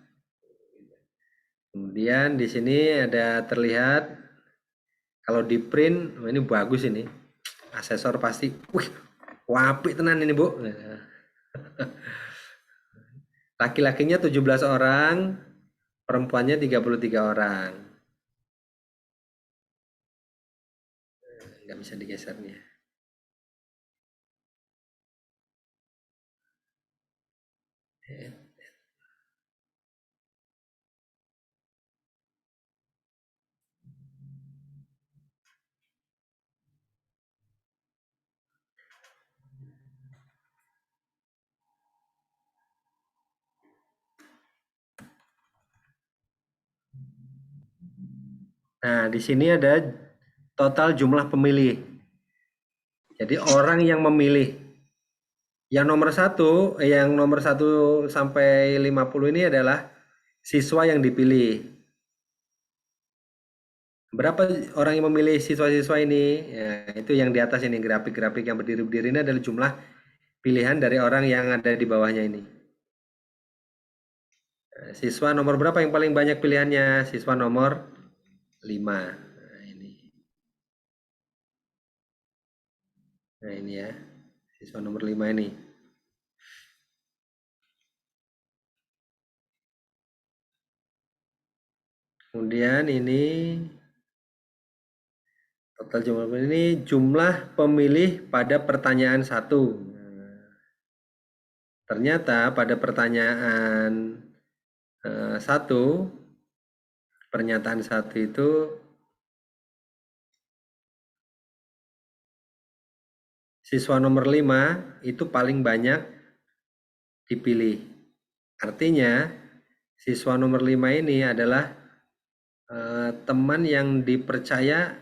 Speaker 5: Kemudian di sini ada terlihat kalau di print, ini bagus ini. Asesor pasti, wih, apik tenan ini, Bu. Laki-lakinya 17 orang, perempuannya 33 orang. Nggak bisa digeser nih. Nah, di sini ada total jumlah pemilih. Jadi orang yang memilih. Yang nomor 1 sampai 50 ini adalah siswa yang dipilih. Berapa orang yang memilih siswa-siswa ini? Ya, itu yang di atas ini, grafik-grafik yang berdiri-berdiri ini adalah jumlah pilihan dari orang yang ada di bawahnya ini. Siswa nomor berapa yang paling banyak pilihannya? Siswa nomor 5. Nah, ini ya. Siswa nomor 5 ini. Kemudian ini total jumlah pemilih, ini jumlah pemilih pada pertanyaan 1. Ternyata pada pertanyaan 1, pernyataan 1 itu siswa nomor 5 itu paling banyak dipilih. Artinya siswa nomor 5 ini adalah teman yang dipercaya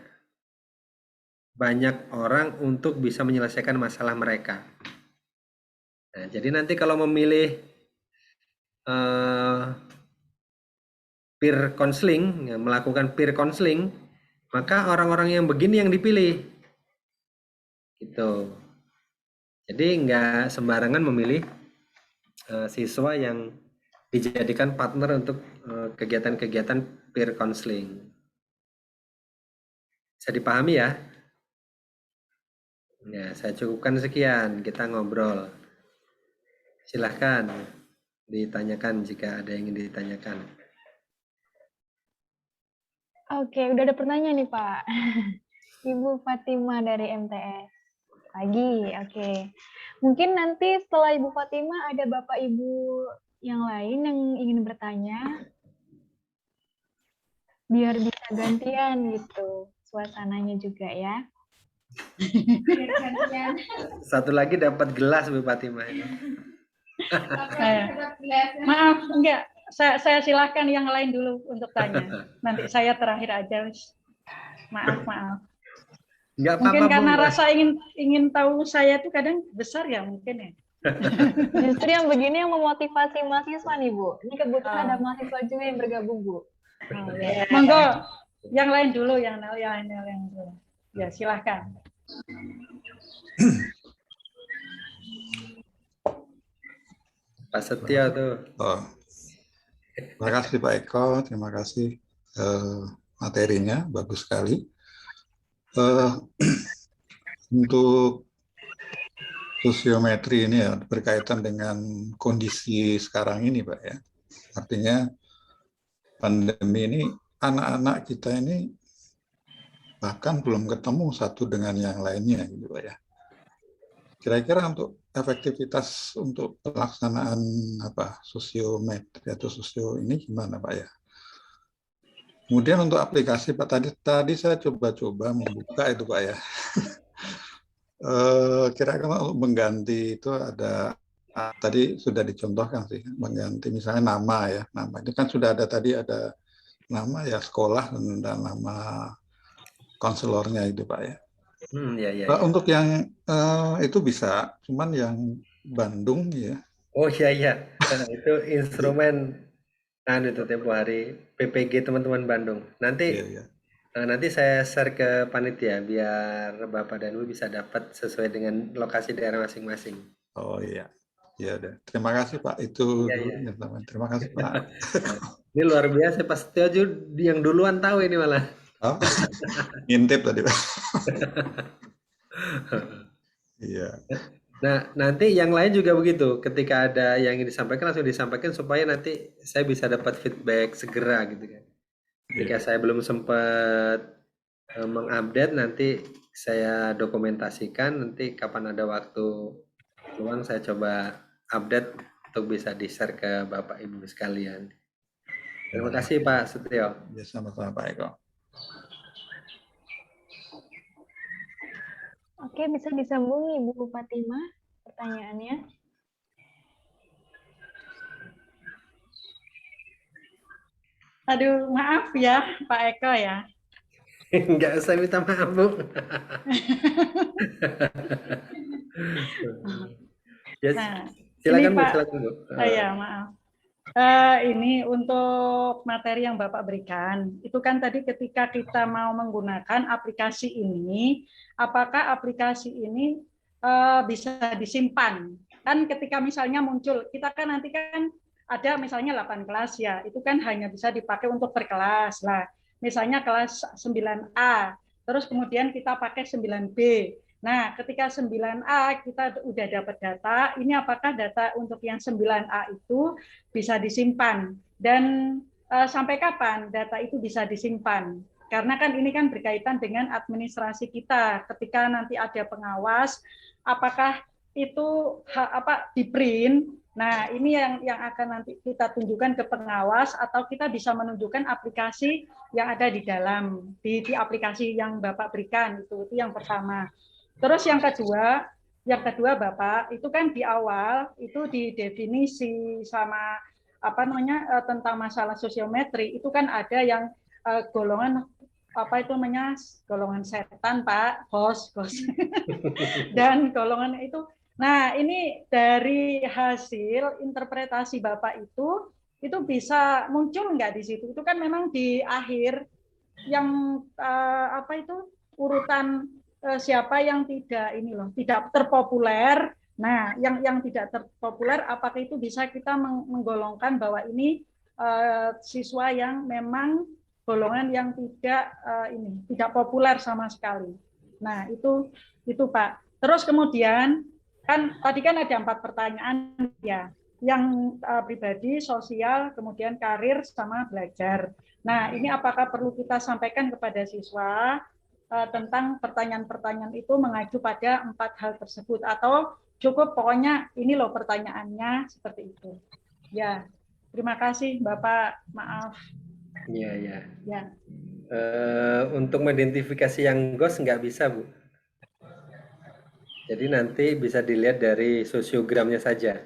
Speaker 5: banyak orang untuk bisa menyelesaikan masalah mereka. Nah, jadi nanti kalau memilih peer counseling, melakukan peer counseling, maka orang-orang yang begini yang dipilih. Gitu. Jadi nggak sembarangan memilih siswa yang dijadikan partner untuk kegiatan-kegiatan peer counseling. Bisa dipahami ya? Ya, saya cukupkan sekian. Kita ngobrol. Silahkan ditanyakan jika ada yang ingin ditanyakan.
Speaker 1: Oke, udah ada pertanyaan nih Pak. Ibu Fatima dari MTS. Pagi, oke. Mungkin nanti setelah Ibu Fatima ada Bapak Ibu yang lain yang ingin bertanya. Biar bisa gantian gitu suasananya juga ya.
Speaker 5: Satu lagi dapat gelas Bu Fatimah.
Speaker 2: Maaf, enggak. Saya silahkan yang lain dulu untuk tanya. Nanti saya terakhir aja. Maaf.
Speaker 5: Enggak
Speaker 2: Mungkin
Speaker 5: apa-apa,
Speaker 2: karena
Speaker 5: Bu.
Speaker 2: rasa ingin tahu saya itu kadang besar ya mungkin ya.
Speaker 1: Justru yang begini yang memotivasi mahasiswa nih Bu. Ini kebetulan ada mahasiswa juga yang bergabung Bu.
Speaker 2: Monggo, yang lain dulu, yang lain dulu. Ya silahkan.
Speaker 5: Pak Setio tuh.
Speaker 7: Oh, terima kasih Pak Eko, terima kasih materinya bagus sekali. Untuk sosiometri ini ya berkaitan dengan kondisi sekarang ini Pak ya. Artinya pandemi ini anak-anak kita ini bahkan belum ketemu satu dengan yang lainnya gitu Pak ya. Kira-kira untuk efektivitas untuk pelaksanaan sosiometri atau sosio ini gimana Pak ya? Kemudian untuk aplikasi Pak tadi saya coba-coba membuka itu Pak ya. Kira-kira untuk mengganti itu ada tadi sudah dicontohkan sih, mengganti misalnya nama ya, nama itu kan sudah ada tadi ada nama ya sekolah dan nama konselornya itu Pak ya.
Speaker 5: Ya.
Speaker 7: Untuk yang itu bisa, cuman yang Bandung ya.
Speaker 5: Oh iya. Itu instrumen itu tempo hari PPG teman-teman Bandung. Nanti nanti saya share ke panitia biar Bapak dan Ibu bisa dapat sesuai dengan lokasi daerah masing-masing.
Speaker 7: Oh iya. Ya udah. Terima kasih Pak. Itu
Speaker 5: Iya.
Speaker 7: Terima kasih Pak.
Speaker 5: Ini luar biasa Pak Setio yang duluan tahu ini malah.
Speaker 7: Oh, ngintip tadi Pak. Iya.
Speaker 5: Nah, nanti yang lain juga begitu. Ketika ada yang ingin disampaikan langsung disampaikan supaya nanti saya bisa dapat feedback segera gitu kan. Jika saya belum sempat mengupdate, nanti saya dokumentasikan. Nanti kapan ada waktu luang saya coba update untuk bisa di-share ke Bapak Ibu sekalian. Terima kasih Pak Setio.
Speaker 7: Ya, sama-sama Pak Eko.
Speaker 1: Oke, bisa disambung Ibu Fatima pertanyaannya.
Speaker 2: Aduh, maaf ya Pak Eko ya.
Speaker 5: Enggak usah minta maaf Bu. Ya, silakan Bu, silakan Bu.
Speaker 2: Iya, maaf. Ini untuk materi yang Bapak berikan, itu kan tadi ketika kita mau menggunakan aplikasi ini, apakah aplikasi ini bisa disimpan? Kan ketika misalnya muncul, kita kan nanti kan ada misalnya 8 kelas ya, itu kan hanya bisa dipakai untuk per kelas. Lah, misalnya kelas 9A, terus kemudian kita pakai 9B. Nah, ketika 9A kita udah dapat data, ini apakah data untuk yang 9A itu bisa disimpan? Dan sampai kapan data itu bisa disimpan? Karena kan ini kan berkaitan dengan administrasi kita. Ketika nanti ada pengawas, apakah itu di-print? Nah, ini yang akan nanti kita tunjukkan ke pengawas atau kita bisa menunjukkan aplikasi yang ada di dalam di aplikasi yang Bapak berikan itu yang pertama. Terus yang kedua Bapak, itu kan di awal itu di definisi sama tentang masalah sosiometri itu kan ada yang golongan golongan setan Pak, host. Dan golongan itu. Nah, ini dari hasil interpretasi Bapak itu bisa muncul nggak di situ? Itu kan memang di akhir apa itu urutan siapa yang tidak ini loh, tidak terpopuler. Nah, yang tidak terpopuler, apakah itu bisa kita menggolongkan bahwa ini siswa yang memang golongan yang tidak populer sama sekali. Nah, itu Pak. Terus kemudian kan tadi kan ada 4 pertanyaan ya, yang pribadi, sosial, kemudian karir sama belajar. Nah, ini apakah perlu kita sampaikan kepada siswa tentang pertanyaan-pertanyaan itu mengacu pada 4 hal tersebut, atau cukup pokoknya ini loh pertanyaannya seperti itu. Ya, terima kasih Bapak, maaf.
Speaker 5: Iya.
Speaker 2: Ya.
Speaker 5: Untuk mengidentifikasi yang ghost nggak bisa, Bu. Jadi nanti bisa dilihat dari sosiogramnya saja.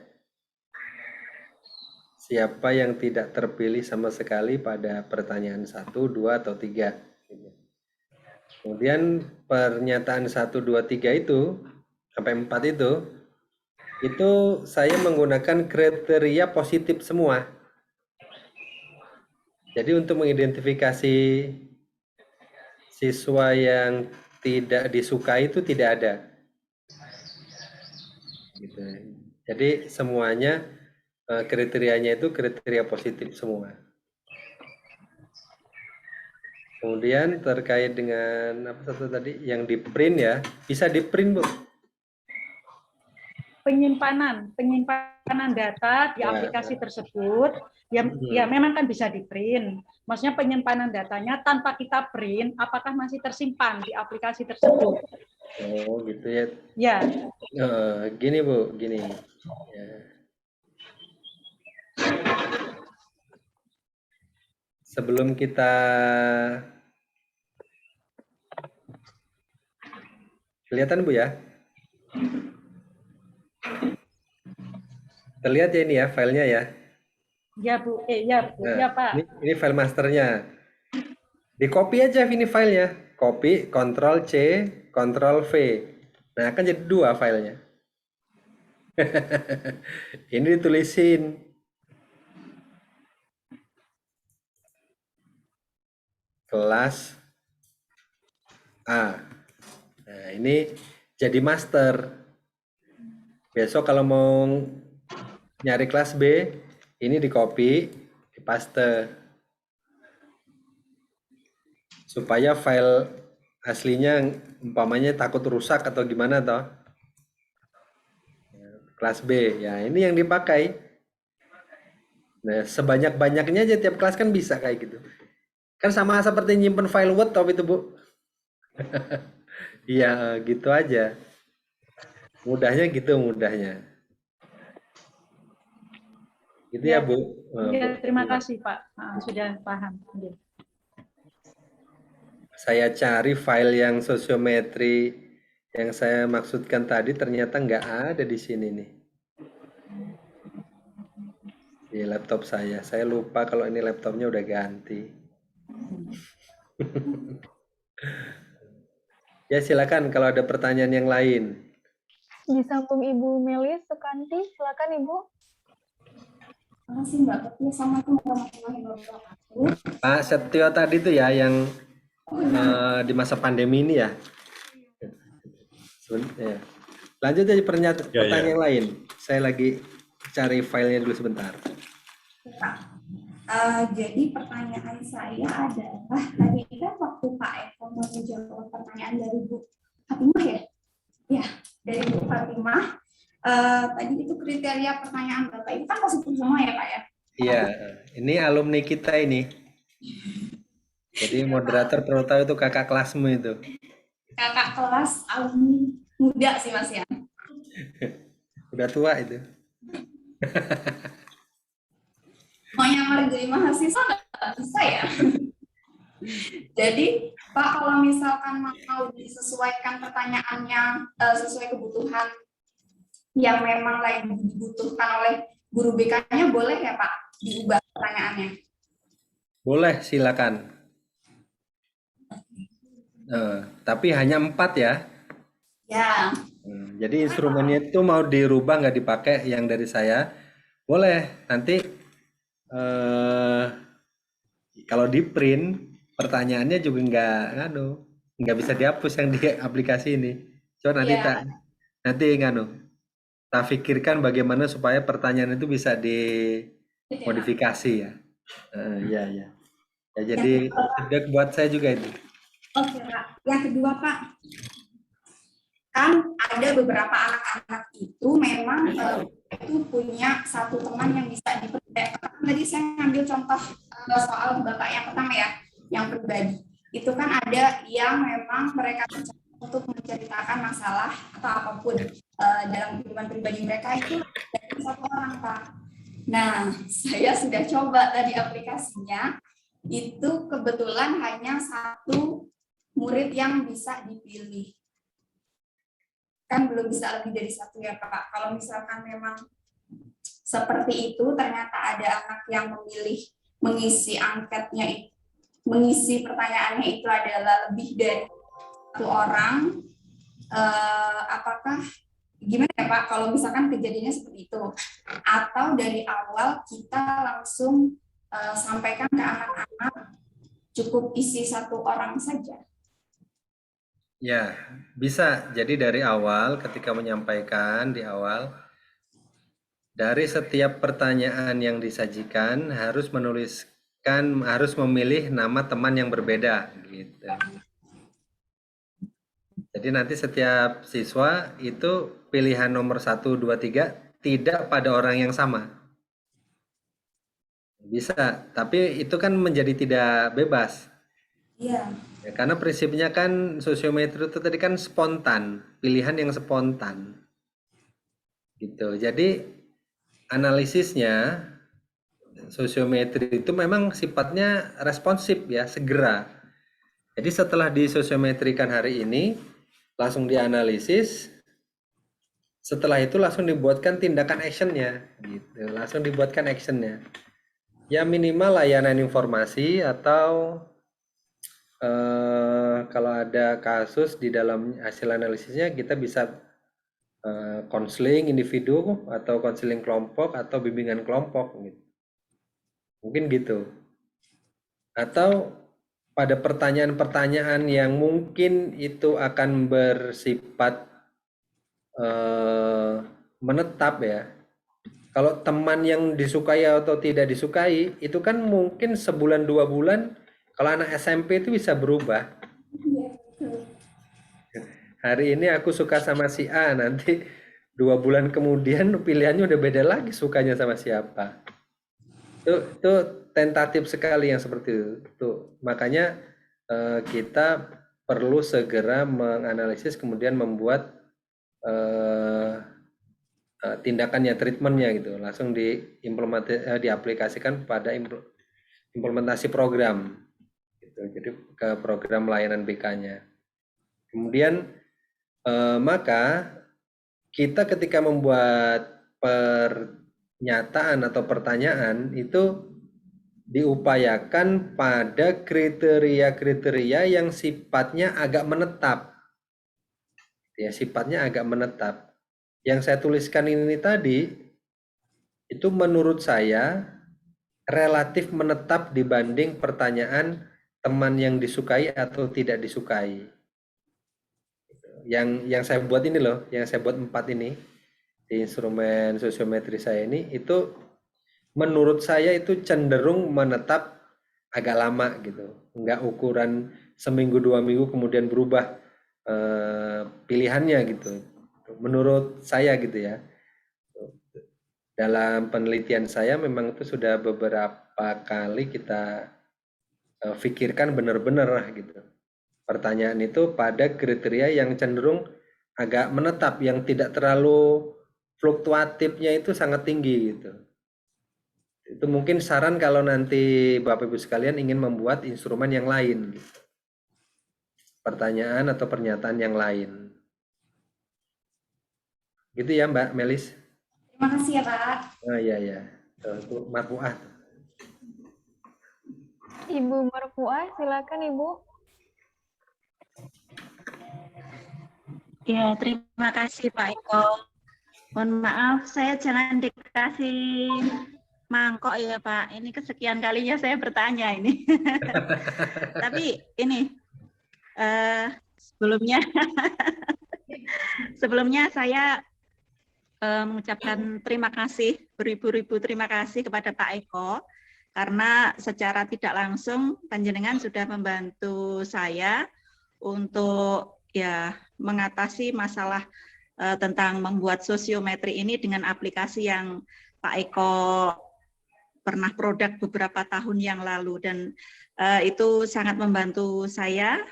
Speaker 5: Siapa yang tidak terpilih sama sekali pada pertanyaan 1, 2, atau 3. Kemudian pernyataan 1, 2, 3 itu, sampai 4 itu saya menggunakan kriteria positif semua. Jadi untuk mengidentifikasi siswa yang tidak disukai itu tidak ada. Gitu. Jadi semuanya kriterianya itu kriteria positif semua. Kemudian terkait dengan apa satu tadi yang di print ya, bisa di print, Bu.
Speaker 2: Penyimpanan data di aplikasi tersebut ya memang kan bisa di print. Maksudnya penyimpanan datanya tanpa kita print, apakah masih tersimpan di aplikasi tersebut?
Speaker 5: Oh gitu ya.
Speaker 2: Ya.
Speaker 5: Gini Bu, gini. Ya. Sebelum kita kelihatan Bu ya? Terlihat ya ini ya filenya ya?
Speaker 2: Ya Bu, ya Bu, ya Pak.
Speaker 5: Ini file masternya. Di copy aja ini filenya. Copy, Ctrl C, Ctrl V. Nah kan jadi 2 filenya. Ini ditulisin. Kelas A. Nah ini jadi master. Besok kalau mau nyari kelas B, ini di copy, di paste. Supaya file aslinya umpamanya takut rusak atau gimana toh. Kelas B, ya ini yang dipakai. Nah, sebanyak-banyaknya aja tiap kelas kan bisa kayak gitu. Kan sama seperti nyimpen file Word toh itu, Bu. Iya, gitu aja. Mudahnya gitu, mudahnya. Gitu ya, Bu.
Speaker 2: Ya, terima kasih, Pak. Sudah paham.
Speaker 5: Saya cari file yang sosiometri yang saya maksudkan tadi ternyata nggak ada di sini nih. Di laptop saya. Saya lupa kalau ini laptopnya udah ganti. Ya silakan kalau ada pertanyaan yang lain.
Speaker 1: Disambung Ibu Melis Sukanti, silakan Ibu.
Speaker 8: Terima kasih Mbak. Assalamualaikum warahmatullahi wabarakatuh.
Speaker 5: Pak Setio tadi tuh ya yang di masa pandemi ini ya. Lanjut aja pertanyaan yang lain. Saya lagi cari filenya dulu sebentar.
Speaker 8: Jadi pertanyaan saya adalah tadi kan waktu Pak Eko menjawab pertanyaan dari Bu Fatimah ya? Ya, dari Bu Fatimah. Tadi itu kriteria pertanyaan Bapak itu kan positif semua ya Pak ya?
Speaker 5: Iya, ini alumni kita ini. Jadi moderator pertama itu kakak kelasmu itu.
Speaker 8: Kakak kelas alumni muda sih Mas ya?
Speaker 5: Udah tua itu.
Speaker 8: Mau nyamar jadi mahasiswa nggak bisa ya? Jadi Pak kalau misalkan mau disesuaikan pertanyaannya sesuai kebutuhan yang memang lagi dibutuhkan oleh guru BK-nya boleh ya Pak diubah pertanyaannya?
Speaker 5: Boleh, silakan. Tapi hanya 4 ya.
Speaker 8: Ya.
Speaker 5: Jadi instrumennya itu mau dirubah nggak dipakai yang dari saya, boleh. Nanti kalau di print pertanyaannya juga nggak bisa dihapus yang di aplikasi ini. Coba nanti
Speaker 8: Iya.
Speaker 5: nanti tak pikirkan bagaimana supaya pertanyaan itu bisa dimodifikasi ya. Iya. Ya, jadi feedback buat saya juga itu.
Speaker 8: Oke, Pak. Yang kedua, Pak, kan ada beberapa anak-anak itu memang itu punya satu teman yang bisa diperdayakan. Tadi saya ngambil contoh soal Bapak yang pertama ya, yang pribadi. Itu kan ada yang memang mereka untuk menceritakan masalah atau apapun dalam kehidupan pribadi mereka itu dari satu orang, Pak. Nah, saya sudah coba tadi aplikasinya, itu kebetulan hanya satu murid yang bisa dipilih. Kan belum bisa lebih dari satu ya, Pak. Kalau misalkan memang seperti itu, ternyata ada anak yang memilih mengisi angketnya, mengisi pertanyaannya itu adalah lebih dari satu orang, apakah gimana ya, Pak, kalau misalkan kejadiannya seperti itu? Atau dari awal kita langsung sampaikan ke anak-anak, cukup isi satu orang saja?
Speaker 5: Ya, bisa. Jadi dari awal, ketika menyampaikan di awal, dari setiap pertanyaan yang disajikan harus harus memilih nama teman yang berbeda, gitu. Jadi nanti setiap siswa itu pilihan nomor 1, 2, 3 tidak pada orang yang sama. Bisa, tapi itu kan menjadi tidak bebas.
Speaker 8: Iya.
Speaker 5: Ya, karena prinsipnya kan sosiometri itu tadi kan spontan, pilihan yang spontan. Gitu. Jadi analisisnya sosiometri itu memang sifatnya responsif ya, segera. Jadi setelah disosiometrikan hari ini, langsung dianalisis, setelah itu langsung dibuatkan tindakan actionnya, gitu. Langsung dibuatkan actionnya. Ya minimal layanan informasi atau kalau ada kasus di dalam hasil analisisnya kita bisa konseling individu atau konseling kelompok atau bimbingan kelompok, gitu. Mungkin gitu. Atau pada pertanyaan-pertanyaan yang mungkin itu akan bersifat menetap ya. Kalau teman yang disukai atau tidak disukai, itu kan mungkin sebulan 2 bulan. Kalau anak SMP itu bisa berubah. Hari ini aku suka sama si A, nanti 2 bulan kemudian pilihannya udah beda lagi sukanya sama siapa. Itu tentatif sekali yang seperti itu. Makanya kita perlu segera menganalisis kemudian membuat tindakannya, treatmentnya gitu, langsung diaplikasikan pada implementasi program gitu. Jadi ke program layanan BK-nya. Kemudian maka kita ketika membuat pernyataan atau pertanyaan itu diupayakan pada kriteria-kriteria yang sifatnya agak menetap. Ya, sifatnya agak menetap. Yang saya tuliskan ini tadi itu menurut saya relatif menetap dibanding pertanyaan teman yang disukai atau tidak disukai. Yang saya buat ini loh, yang saya buat 4 ini di instrumen sosiometri saya ini, itu menurut saya itu cenderung menetap agak lama gitu. Enggak ukuran seminggu 2 minggu kemudian berubah pilihannya gitu. Menurut saya gitu ya. Dalam penelitian saya memang itu sudah beberapa kali kita pikirkan benar-benar gitu. Pertanyaan itu pada kriteria yang cenderung agak menetap, yang tidak terlalu fluktuatifnya itu sangat tinggi gitu. Itu mungkin saran kalau nanti Bapak Ibu sekalian ingin membuat instrumen yang lain gitu. Pertanyaan atau pernyataan yang lain. Gitu ya Mbak Melis.
Speaker 8: Terima kasih ya, Pak.
Speaker 5: Oh iya. Itu Marfuah.
Speaker 1: Ibu Marfuah, silakan Ibu.
Speaker 9: Ya, terima kasih Pak Eko. Mohon maaf, saya jangan dikasih mangkok ya Pak. Ini kesekian kalinya saya bertanya ini. Tapi ini sebelumnya sebelumnya saya mengucapkan terima kasih, beribu-ribu terima kasih kepada Pak Eko, karena secara tidak langsung panjenengan sudah membantu saya untuk ya mengatasi masalah tentang membuat sosiometri ini dengan aplikasi yang Pak Eko pernah produk beberapa tahun yang lalu, dan itu sangat membantu saya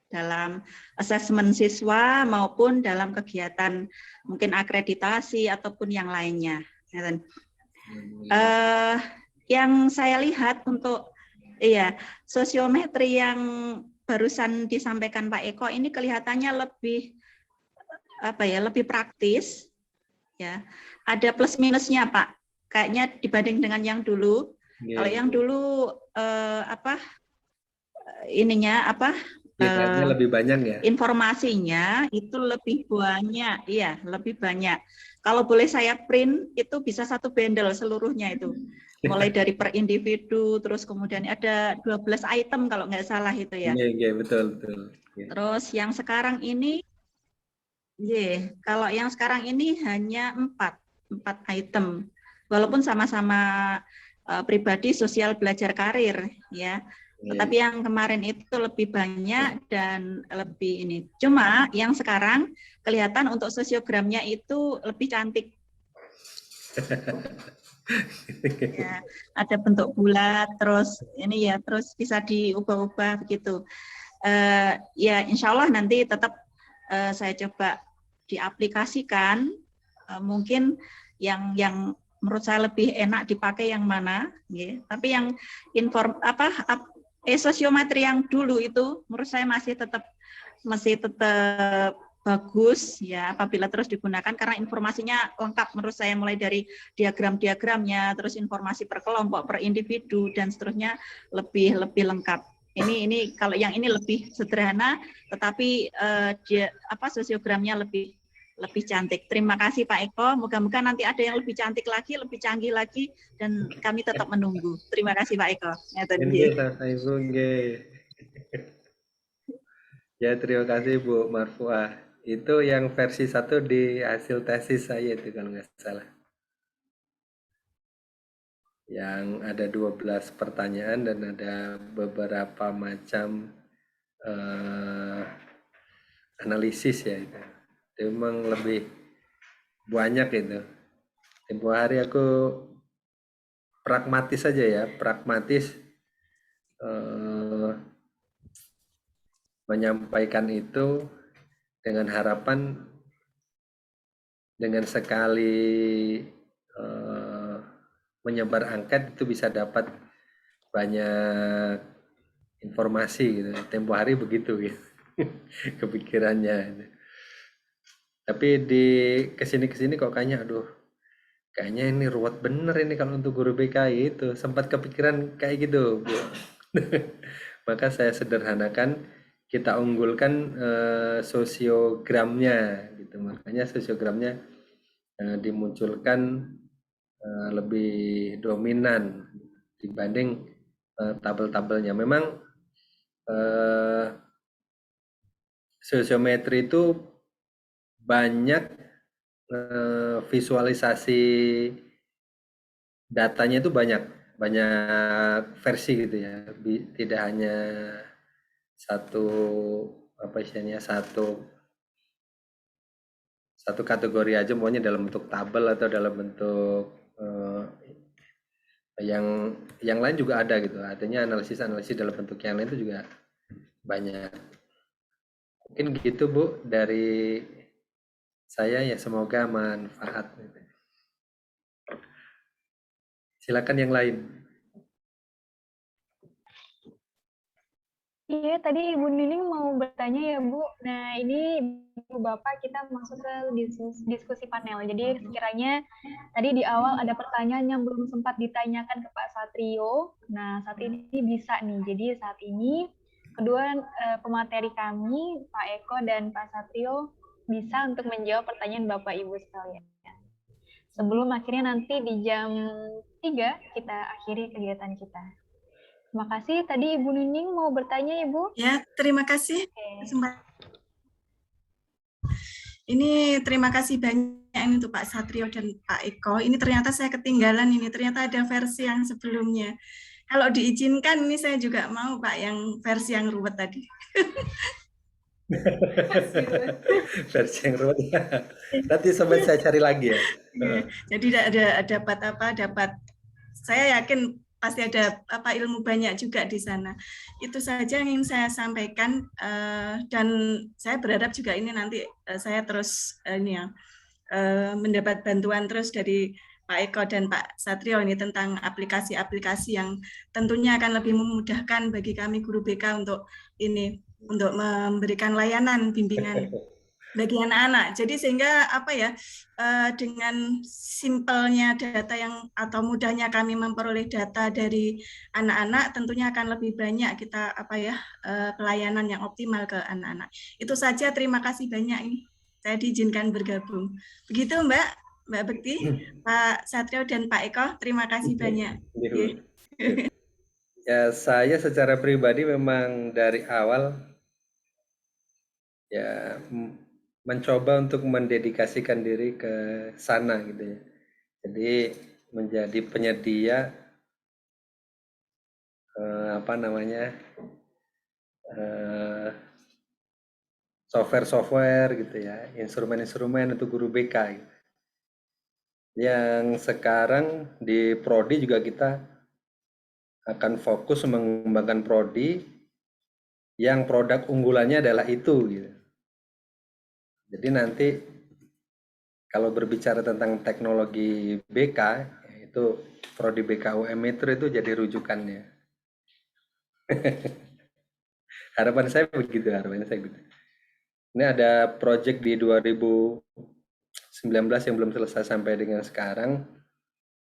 Speaker 9: dalam asesmen siswa maupun dalam kegiatan mungkin akreditasi ataupun yang lainnya. Yang saya lihat untuk sosiometri yang barusan disampaikan Pak Eko ini kelihatannya lebih lebih praktis, ya. Ada plus minusnya Pak, kayaknya dibanding dengan yang dulu. Kalau yang dulu
Speaker 5: lebih banyak ya.
Speaker 9: Informasinya itu lebih banyak, iya, lebih banyak. Kalau boleh saya print itu bisa satu bundle seluruhnya itu. Mulai dari per individu, terus kemudian ada 12 item kalau nggak salah itu ya.
Speaker 5: Iya, betul.
Speaker 9: Terus yang sekarang ini, kalau yang sekarang ini hanya 4 item. Walaupun sama-sama pribadi sosial belajar karir ya. Tetapi yang kemarin itu lebih banyak dan lebih ini. Cuma yang sekarang kelihatan untuk sosiogramnya itu lebih cantik. Ya, ada bentuk bulat, terus ini ya, terus bisa diubah-ubah begitu. Ya, insya Allah nanti tetap saya coba diaplikasikan. Mungkin yang menurut saya lebih enak dipakai yang mana, ya. Tapi yang sosiometri yang dulu itu menurut saya masih tetap bagus ya apabila terus digunakan, karena informasinya lengkap menurut saya, mulai dari diagram-diagramnya, terus informasi per kelompok, per individu dan seterusnya lebih lengkap. Ini kalau yang ini lebih sederhana, tetapi sosiogramnya lebih cantik. Terima kasih Pak Eko. Moga-moga nanti ada yang lebih cantik lagi, lebih canggih lagi, dan kami tetap menunggu. Terima kasih Pak Eko.
Speaker 5: Ya, terima kasih Bu Marfuah. Itu yang versi 1 di hasil tesis saya itu kalau nggak salah. Yang ada 12 pertanyaan dan ada beberapa macam analisis ya itu. Memang lebih banyak itu. Tempo hari aku pragmatis saja ya, pragmatis menyampaikan itu dengan harapan dengan sekali menyebar angket itu bisa dapat banyak informasi gitu. Tempo hari begitu gitu. Kepikirannya. Tapi di kesini kok kayaknya kayaknya ini ruwet bener ini kalau untuk guru BK itu. Sempat kepikiran kayak gitu, Bu. Maka saya sederhanakan, kita unggulkan sosiogramnya gitu. Makanya sosiogramnya dimunculkan lebih dominan dibanding tabel-tabelnya. Memang sosiometri itu banyak visualisasi datanya itu banyak versi gitu ya, tidak hanya satu kategori aja, maunya dalam bentuk tabel atau dalam bentuk yang lain juga ada gitu, artinya analisis dalam bentuk yang lain itu juga banyak. Mungkin gitu Bu dari saya ya, semoga manfaat. Silakan yang lain.
Speaker 1: Iya, tadi Ibu Nining mau bertanya ya Bu. Nah ini Ibu Bapak kita masuk ke diskusi panel. Jadi sekiranya tadi di awal ada pertanyaan yang belum sempat ditanyakan ke Pak Satrio. Nah saat ini bisa nih. Jadi saat ini kedua pemateri kami, Pak Eko dan Pak Satrio, bisa untuk menjawab pertanyaan Bapak Ibu sekalian. sebelum akhirnya nanti di jam 3 kita akhiri kegiatan kita. Terima kasih. Tadi Ibu Nining mau bertanya, Ibu?
Speaker 4: Ya, terima kasih. Ini terima kasih banyak ini untuk Pak Satrio dan Pak Eko. Ini ternyata saya ketinggalan ini, ternyata ada versi yang sebelumnya. Kalau diizinkan ini saya juga mau Pak yang versi yang ruwet tadi.
Speaker 5: Versi yang ruwet. Nanti sobat saya cari lagi ya.
Speaker 4: Jadi dapat saya yakin pasti ada ilmu banyak juga di sana. Itu saja yang ingin saya sampaikan dan saya berharap juga ini nanti saya terus mendapat bantuan terus dari Pak Eko dan Pak Satrio ini tentang aplikasi-aplikasi yang tentunya akan lebih memudahkan bagi kami guru BK untuk memberikan layanan bimbingan bagi anak-anak. Jadi sehingga dengan simpelnya data atau mudahnya kami memperoleh data dari anak-anak tentunya akan lebih banyak kita pelayanan yang optimal ke anak-anak. Itu saja, terima kasih banyak ini. Saya diizinkan bergabung. Begitu Mbak Bekti, Pak Satrio dan Pak Eko, terima kasih banyak.
Speaker 5: Ya, saya secara pribadi memang dari awal ya mencoba untuk mendedikasikan diri ke sana gitu ya. Jadi menjadi penyedia software gitu ya, instrumen-instrumen untuk guru BK gitu. Yang sekarang di Prodi juga kita akan fokus mengembangkan Prodi yang produk unggulannya adalah itu gitu. Jadi nanti kalau berbicara tentang teknologi BK, itu Prodi BK UM itu jadi rujukannya. Harapan saya begitu. Ini ada project di 2019 yang belum selesai sampai dengan sekarang.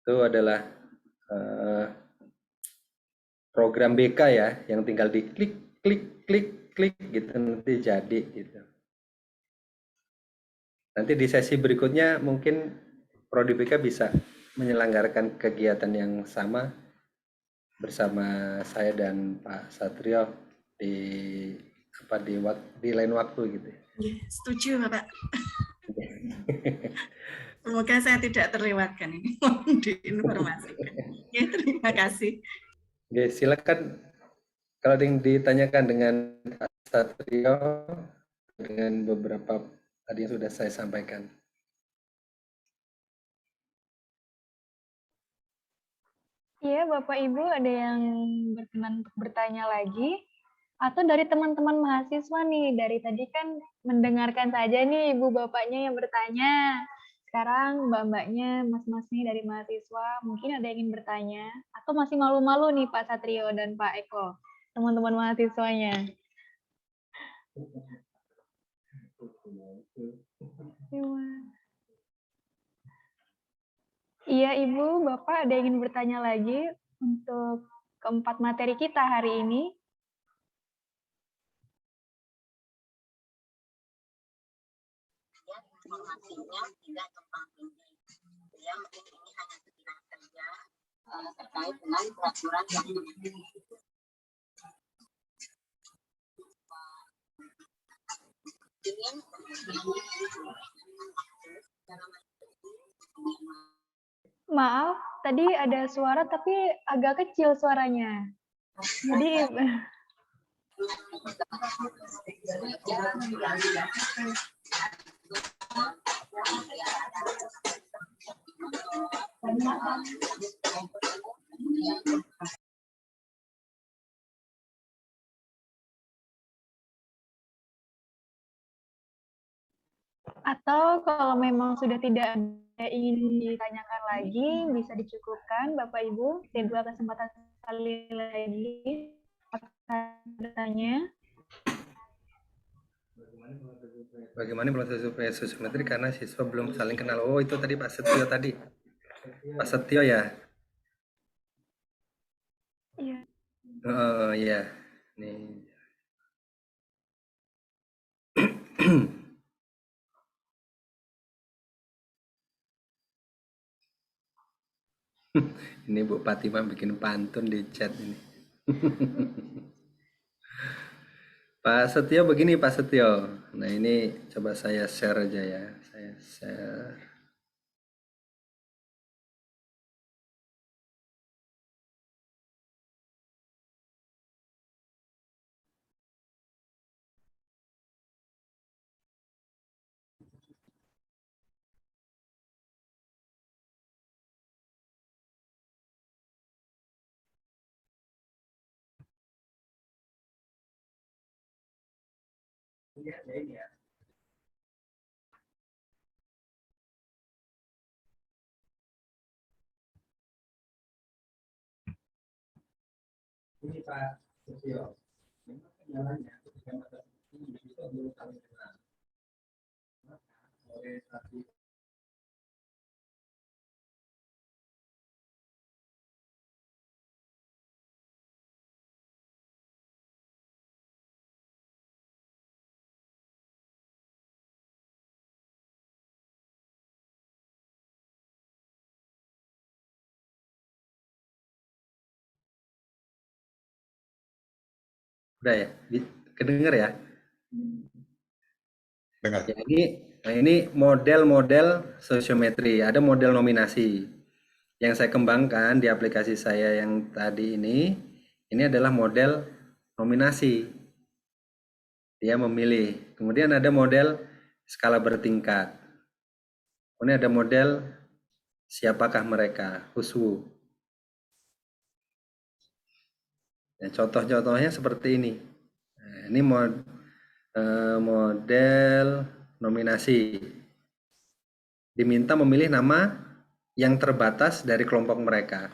Speaker 5: Itu adalah program BK ya, yang tinggal klik gitu nanti jadi gitu. Nanti di sesi berikutnya mungkin Prodi BK bisa menyelenggarakan kegiatan yang sama bersama saya dan Pak Satrio di lain waktu gitu.
Speaker 4: Setuju Bapak. Semoga saya tidak terlewatkan ini diinformasikan. Ya, terima kasih.
Speaker 5: Oke, silakan kalau ada yang ditanyakan dengan Pak Satrio dengan beberapa tadi yang sudah saya sampaikan.
Speaker 1: Iya, Bapak Ibu ada yang berkenan untuk bertanya lagi? Atau dari teman-teman mahasiswa nih, dari tadi kan mendengarkan saja nih ibu bapaknya yang bertanya. Sekarang mbak-mbaknya, mas-masnya dari mahasiswa, mungkin ada yang ingin bertanya. Atau masih malu-malu nih Pak Satrio dan Pak Eko, teman-teman mahasiswanya. Iya Ibu, Bapak ada yang ingin bertanya lagi untuk keempat materi kita hari ini?
Speaker 10: Informasinya tidak tumpang tindih. Ya, mungkin ini hanya sekitar kerja terkait dengan peraturan yang
Speaker 1: Maaf, tadi ada suara tapi agak kecil suaranya. Jadi atau kalau memang sudah tidak ada ingin ditanyakan lagi, bisa dicukupkan Bapak Ibu. Saya buka kesempatan sekali lagi akan bertanya.
Speaker 5: Bagaimana proses sosiometri karena siswa belum saling kenal. Oh, itu tadi Pak Setio tadi. Pak Setio ya?
Speaker 1: Iya.
Speaker 5: Iya. Nih. Ini Bu Fatimah bikin pantun di chat ini. Pak Setio begini Pak Setio. Nah ini coba saya share aja ya. Saya share. Ini Pak Setio. Jalannya ketika mata ini bisa diulang dengan orientasi. Udah ya, kedenger ya.
Speaker 7: Dengar.
Speaker 5: Ya, ini model-model sosiometri, ada model nominasi. Yang saya kembangkan di aplikasi saya yang tadi ini adalah model nominasi. Dia memilih. Kemudian ada model skala bertingkat. Kemudian ada model siapakah mereka, Huswu. Ya, contoh-contohnya seperti ini. Nah, ini model nominasi. Diminta memilih nama yang terbatas dari kelompok mereka.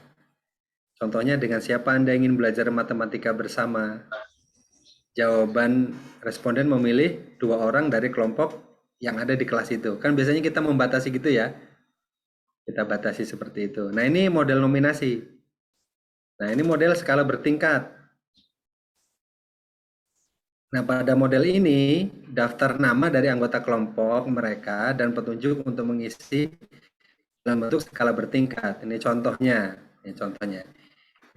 Speaker 5: Contohnya, dengan siapa Anda ingin belajar matematika bersama? Jawaban responden memilih 2 orang dari kelompok yang ada di kelas itu. Kan biasanya kita membatasi gitu ya. Kita batasi seperti itu. Nah, ini model nominasi. Nah, ini model skala bertingkat. Nah, pada model ini, daftar nama dari anggota kelompok mereka dan petunjuk untuk mengisi dalam bentuk skala bertingkat. Ini contohnya.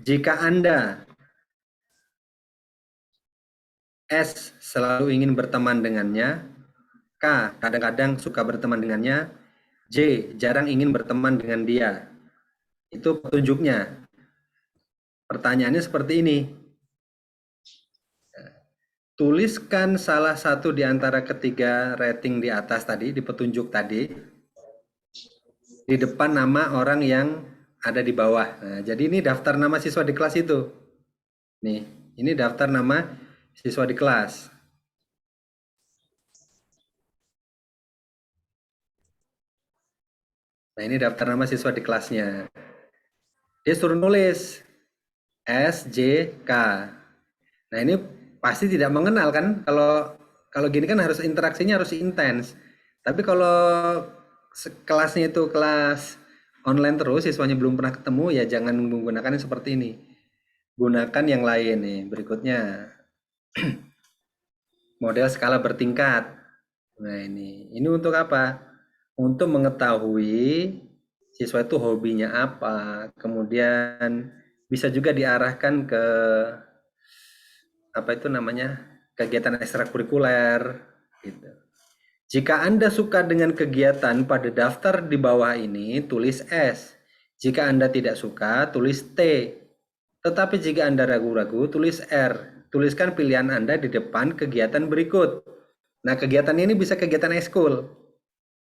Speaker 5: Jika Anda S selalu ingin berteman dengannya, K kadang-kadang suka berteman dengannya, J jarang ingin berteman dengan dia. Itu petunjuknya. Pertanyaannya seperti ini. Tuliskan salah satu di antara ketiga rating di atas tadi, di petunjuk tadi, di depan nama orang yang ada di bawah. Nah, jadi ini daftar nama siswa di kelas itu. Nih, ini daftar nama siswa di kelas. Nah, ini daftar nama siswa di kelasnya. Dia suruh nulis S, J, K. Nah, ini pasti tidak mengenal kan? Kalau gini kan harus interaksinya harus intens. Tapi kalau kelasnya itu kelas online terus, siswanya belum pernah ketemu, ya jangan menggunakan yang seperti ini. Gunakan yang lain nih. Berikutnya model skala bertingkat. Nah, ini untuk apa? Untuk mengetahui siswa itu hobinya apa, kemudian bisa juga diarahkan ke apa itu namanya, kegiatan ekstrakurikuler gitu. Jika Anda suka dengan kegiatan pada daftar di bawah ini, tulis S. Jika Anda tidak suka, tulis T. Tetapi jika Anda ragu-ragu, tulis R. Tuliskan pilihan Anda di depan kegiatan berikut. Nah, kegiatan ini bisa kegiatan ekskul.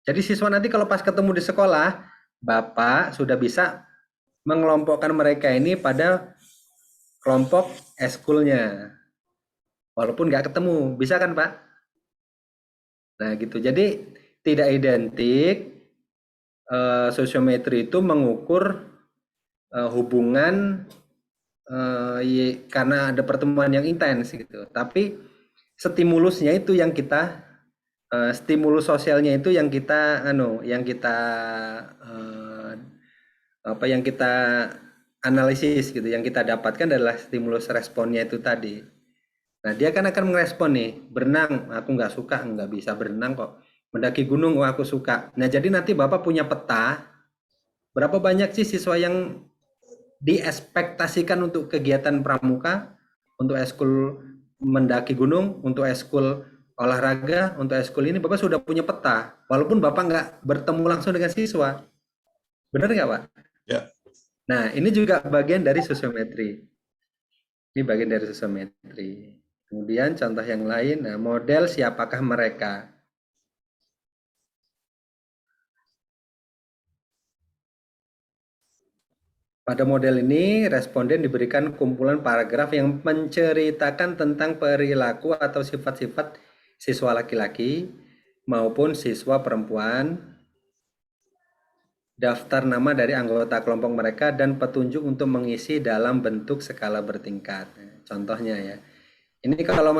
Speaker 5: Jadi siswa nanti kalau pas ketemu di sekolah, Bapak sudah bisa mengelompokkan mereka ini pada kelompok ekskulnya. Walaupun nggak ketemu, bisa kan Pak? Nah gitu, jadi tidak identik sosiometri itu mengukur hubungan karena ada pertemuan yang intens gitu. Tapi stimulusnya itu yang kita stimulus sosialnya itu yang kita yang kita analisis gitu, yang kita dapatkan adalah stimulus responnya itu tadi. Nah, dia kan akan merespon nih, berenang, aku nggak suka, nggak bisa berenang kok. Mendaki gunung, aku suka. Nah, jadi nanti Bapak punya peta Berapa banyak sih siswa yang diekspektasikan untuk kegiatan pramuka, untuk eskul mendaki gunung, untuk eskul olahraga, untuk eskul ini Bapak sudah punya peta, walaupun Bapak nggak bertemu langsung dengan siswa. Benar nggak Pak?
Speaker 7: Ya.
Speaker 5: Nah, ini juga bagian dari sosiometri. Ini bagian dari sosiometri. Kemudian contoh yang lain, nah, model siapakah mereka? Pada model ini, responden diberikan kumpulan paragraf yang menceritakan tentang perilaku atau sifat-sifat siswa laki-laki maupun siswa perempuan, daftar nama dari anggota kelompok mereka, dan petunjuk untuk mengisi dalam bentuk skala bertingkat. Contohnya ya, ini kalau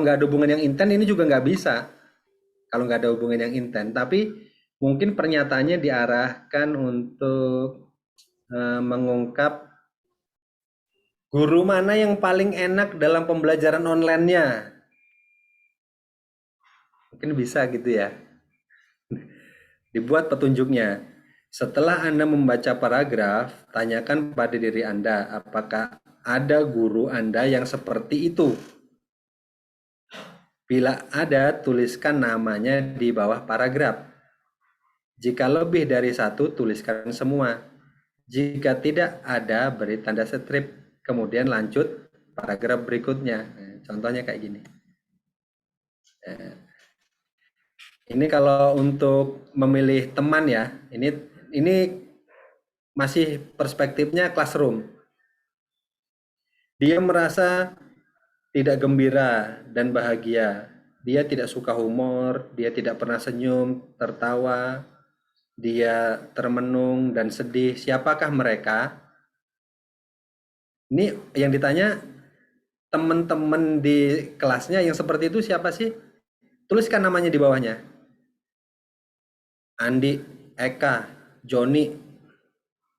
Speaker 5: nggak ada hubungan yang intent, ini juga nggak bisa. Kalau nggak ada hubungan yang intent, tapi mungkin pernyataannya diarahkan untuk mengungkap guru mana yang paling enak dalam pembelajaran online-nya. Mungkin bisa gitu ya. Dibuat petunjuknya. Setelah Anda membaca paragraf, tanyakan pada diri Anda, apakah ada guru Anda yang seperti itu? Bila ada, tuliskan namanya di bawah paragraf. Jika lebih dari satu, tuliskan semua. Jika tidak ada, beri tanda strip, kemudian lanjut paragraf berikutnya. Contohnya kayak gini. Ini kalau untuk memilih teman ya, ini masih perspektifnya classroom. Dia merasa tidak gembira dan bahagia. Dia tidak suka humor, dia tidak pernah senyum, tertawa, dia termenung dan sedih. Siapakah mereka? Ini yang ditanya teman-teman di kelasnya yang seperti itu siapa sih? Tuliskan namanya di bawahnya. Andi, Eka, Joni.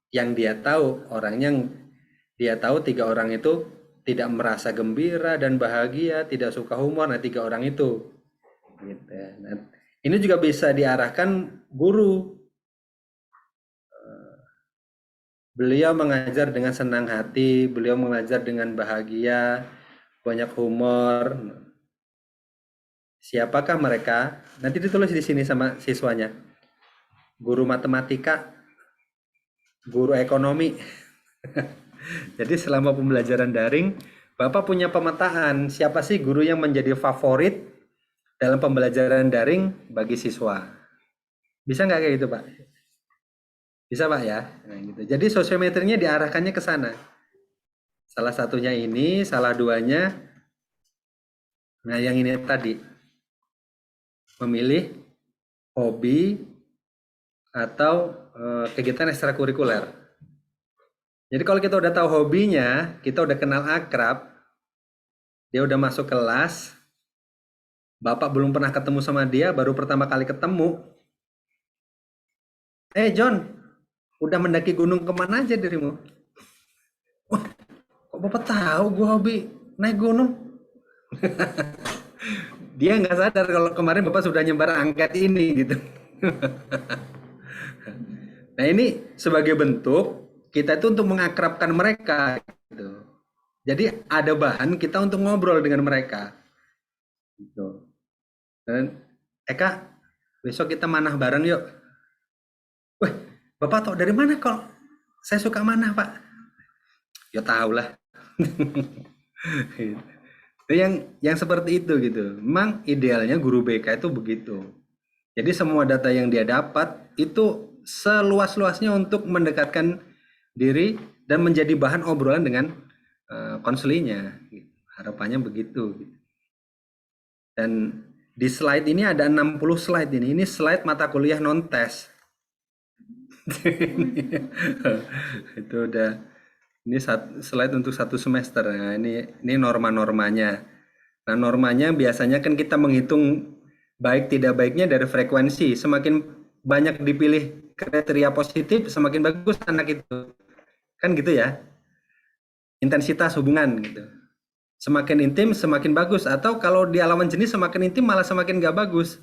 Speaker 5: Yang dia tahu, orangnya yang dia tahu 3 orang itu tidak merasa gembira dan bahagia, tidak suka humor, nah 3 orang itu. Gitu. Nah, ini juga bisa diarahkan guru. Beliau mengajar dengan senang hati, beliau mengajar dengan bahagia, banyak humor. Siapakah mereka? Nanti ditulis di sini sama siswanya. Guru matematika, guru ekonomi. Jadi selama pembelajaran daring, Bapak punya pemetaan siapa sih guru yang menjadi favorit dalam pembelajaran daring bagi siswa. Bisa nggak kayak gitu, Pak? Bisa Pak ya? Nah, gitu. Jadi sosiometrinya diarahkannya ke sana. Salah satunya ini, salah duanya, nah yang ini tadi. Memilih hobi atau kegiatan ekstrakurikuler. Jadi kalau kita udah tahu hobinya, kita udah kenal akrab, dia udah masuk kelas, Bapak belum pernah ketemu sama dia, baru pertama kali ketemu. John, udah mendaki gunung kemana aja dirimu? Wah, kok Bapak tahu gue hobi naik gunung? Dia nggak sadar kalau kemarin Bapak sudah nyebar angket ini gitu. Nah ini sebagai bentuk kita itu untuk mengakrabkan mereka gitu. Jadi ada bahan kita untuk ngobrol dengan mereka. Gitu. Dan Eka, besok kita manah bareng yuk. Wah, Bapak tahu dari mana kalau saya suka manah, Pak? Ya tahu lah. yang seperti itu gitu. Memang idealnya guru BK itu begitu. Jadi semua data yang dia dapat itu seluas-luasnya untuk mendekatkan diri dan menjadi bahan obrolan dengan konselingnya. Harapannya begitu. Dan di slide ini ada 60 slide ini. Ini slide mata kuliah non-tes. Itu udah, ini slide untuk 1 semester. Nah, ini norma-normanya. Nah, normanya biasanya kan kita menghitung baik tidak baiknya dari frekuensi. Semakin banyak dipilih kriteria positif, semakin bagus anak itu. Kan gitu ya. Intensitas hubungan gitu. Semakin intim semakin bagus, atau kalau di lawan jenis semakin intim malah semakin gak bagus.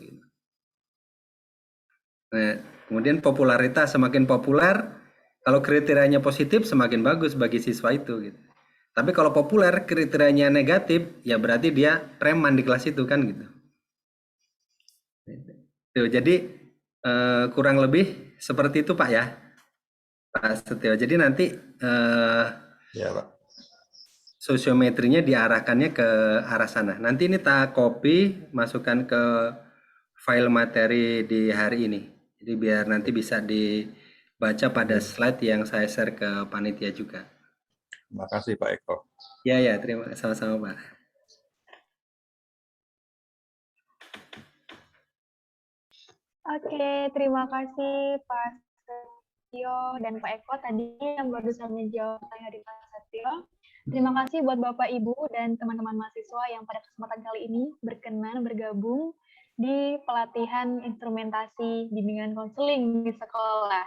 Speaker 5: Nah, kemudian popularitas, semakin populer Kalau kriterianya positif semakin bagus bagi siswa itu gitu. Tapi kalau populer kriterianya negatif, ya berarti dia preman di kelas itu kan gitu. Tuh, jadi kurang lebih seperti itu Pak ya, Pak Setio. Jadi nanti
Speaker 7: Ya, Pak.
Speaker 5: sosiometrinya diarahkannya ke arah sana. Nanti ini tak copy, masukkan ke file materi di hari ini. Jadi biar nanti bisa dibaca pada slide yang saya share ke panitia juga.
Speaker 7: Terima kasih Pak Eko.
Speaker 5: Ya, terima kasih sama-sama Pak.
Speaker 1: Oke, terima kasih Pak Setio dan Pak Eko tadi yang barusan menjawab pertanyaan dari Pak Setio. Terima kasih buat Bapak, Ibu, dan teman-teman mahasiswa yang pada kesempatan kali ini berkenan bergabung di pelatihan instrumentasi bimbingan konseling di sekolah.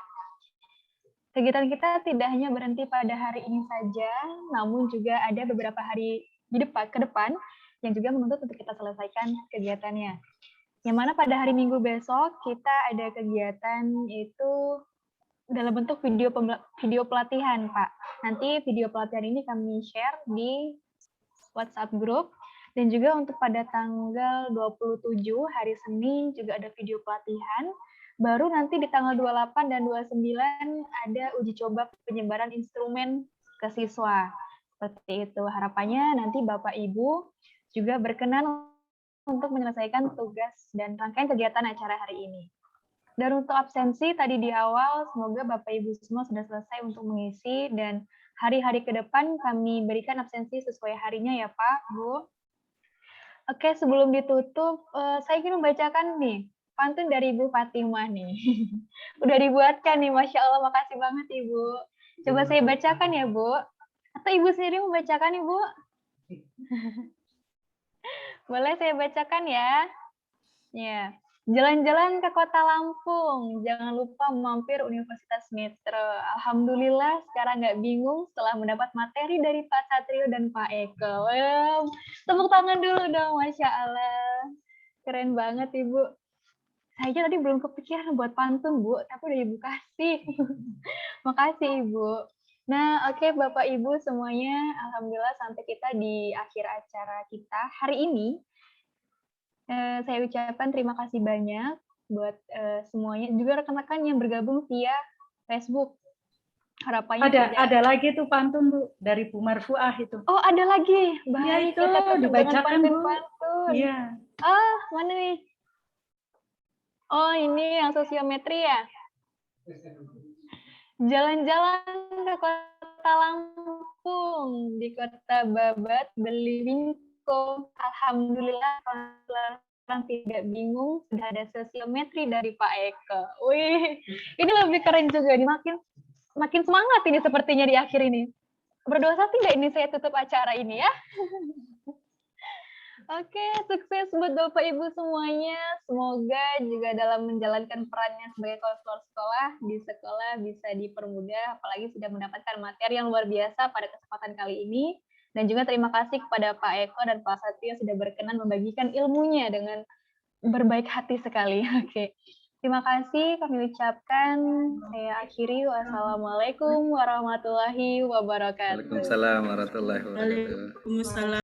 Speaker 1: Kegiatan kita tidak hanya berhenti pada hari ini saja, namun juga ada beberapa hari ke depan yang juga menuntut untuk kita selesaikan kegiatannya. Yang mana pada hari Minggu besok kita ada kegiatan yaitu dalam bentuk video pelatihan, Pak. Nanti video pelatihan ini kami share di WhatsApp group, dan juga untuk pada tanggal 27 hari Senin juga ada video pelatihan. Baru nanti di tanggal 28 dan 29 ada uji coba penyebaran instrumen ke siswa. Seperti itu. Harapannya nanti Bapak Ibu juga berkenan untuk menyelesaikan tugas dan rangkaian kegiatan acara hari ini. Dan untuk absensi tadi di awal, semoga Bapak Ibu semua sudah selesai untuk mengisi, dan hari-hari ke depan kami berikan absensi sesuai harinya ya Pak, Bu. Oke, sebelum ditutup, saya ingin membacakan nih, pantun dari Ibu Fatimah nih. Udah dibuatkan nih, Masya Allah, makasih banget Ibu. Coba saya bacakan ya Bu. Atau Ibu sendiri membacakan Ibu? Boleh saya bacakan ya? Ya. Jalan-jalan ke kota Lampung, jangan lupa mampir Universitas Metro. Alhamdulillah sekarang nggak bingung setelah mendapat materi dari Pak Satrio dan Pak Eko. Tepuk tangan dulu dong, Masya Allah. Keren banget Ibu. Saya tadi belum kepikiran buat pantun Bu, tapi udah Ibu kasih. Makasih Ibu. Nah, oke Bapak Ibu semuanya, Alhamdulillah sampai kita di akhir acara kita hari ini. Saya ucapkan terima kasih banyak buat semuanya, juga rekan-rekan yang bergabung via Facebook. Harapannya
Speaker 2: ada lagi tuh pantun Bu dari Bu Marfuah itu.
Speaker 1: Oh, ada lagi. Baik,
Speaker 2: ya, itu
Speaker 1: kita
Speaker 2: dibacakan Bu.
Speaker 1: pantun.
Speaker 2: Iya.
Speaker 1: Oh, mana nih? Oh, ini yang sosiometri ya? Jalan-jalan ke kota Lampung, di kota Babat beli wingko. Alhamdulillah orang tidak bingung, sudah ada sosiometri dari Pak Eko. Wih, ini lebih keren juga, makin semangat ini sepertinya di akhir ini. Berdosa tidak ini saya tutup acara ini ya. Oke, sukses buat Bapak Ibu semuanya. Semoga juga dalam menjalankan perannya sebagai konselor sekolah di sekolah bisa dipermudah, apalagi sudah mendapatkan materi yang luar biasa pada kesempatan kali ini. Dan juga terima kasih kepada Pak Eko dan Pak Satrio sudah berkenan membagikan ilmunya dengan berbaik hati sekali. Oke, terima kasih kami ucapkan. Saya akhiri. Wassalamualaikum warahmatullahi wabarakatuh.
Speaker 5: Waalaikumsalam warahmatullahi wabarakatuh.
Speaker 4: Waalaikumsalam.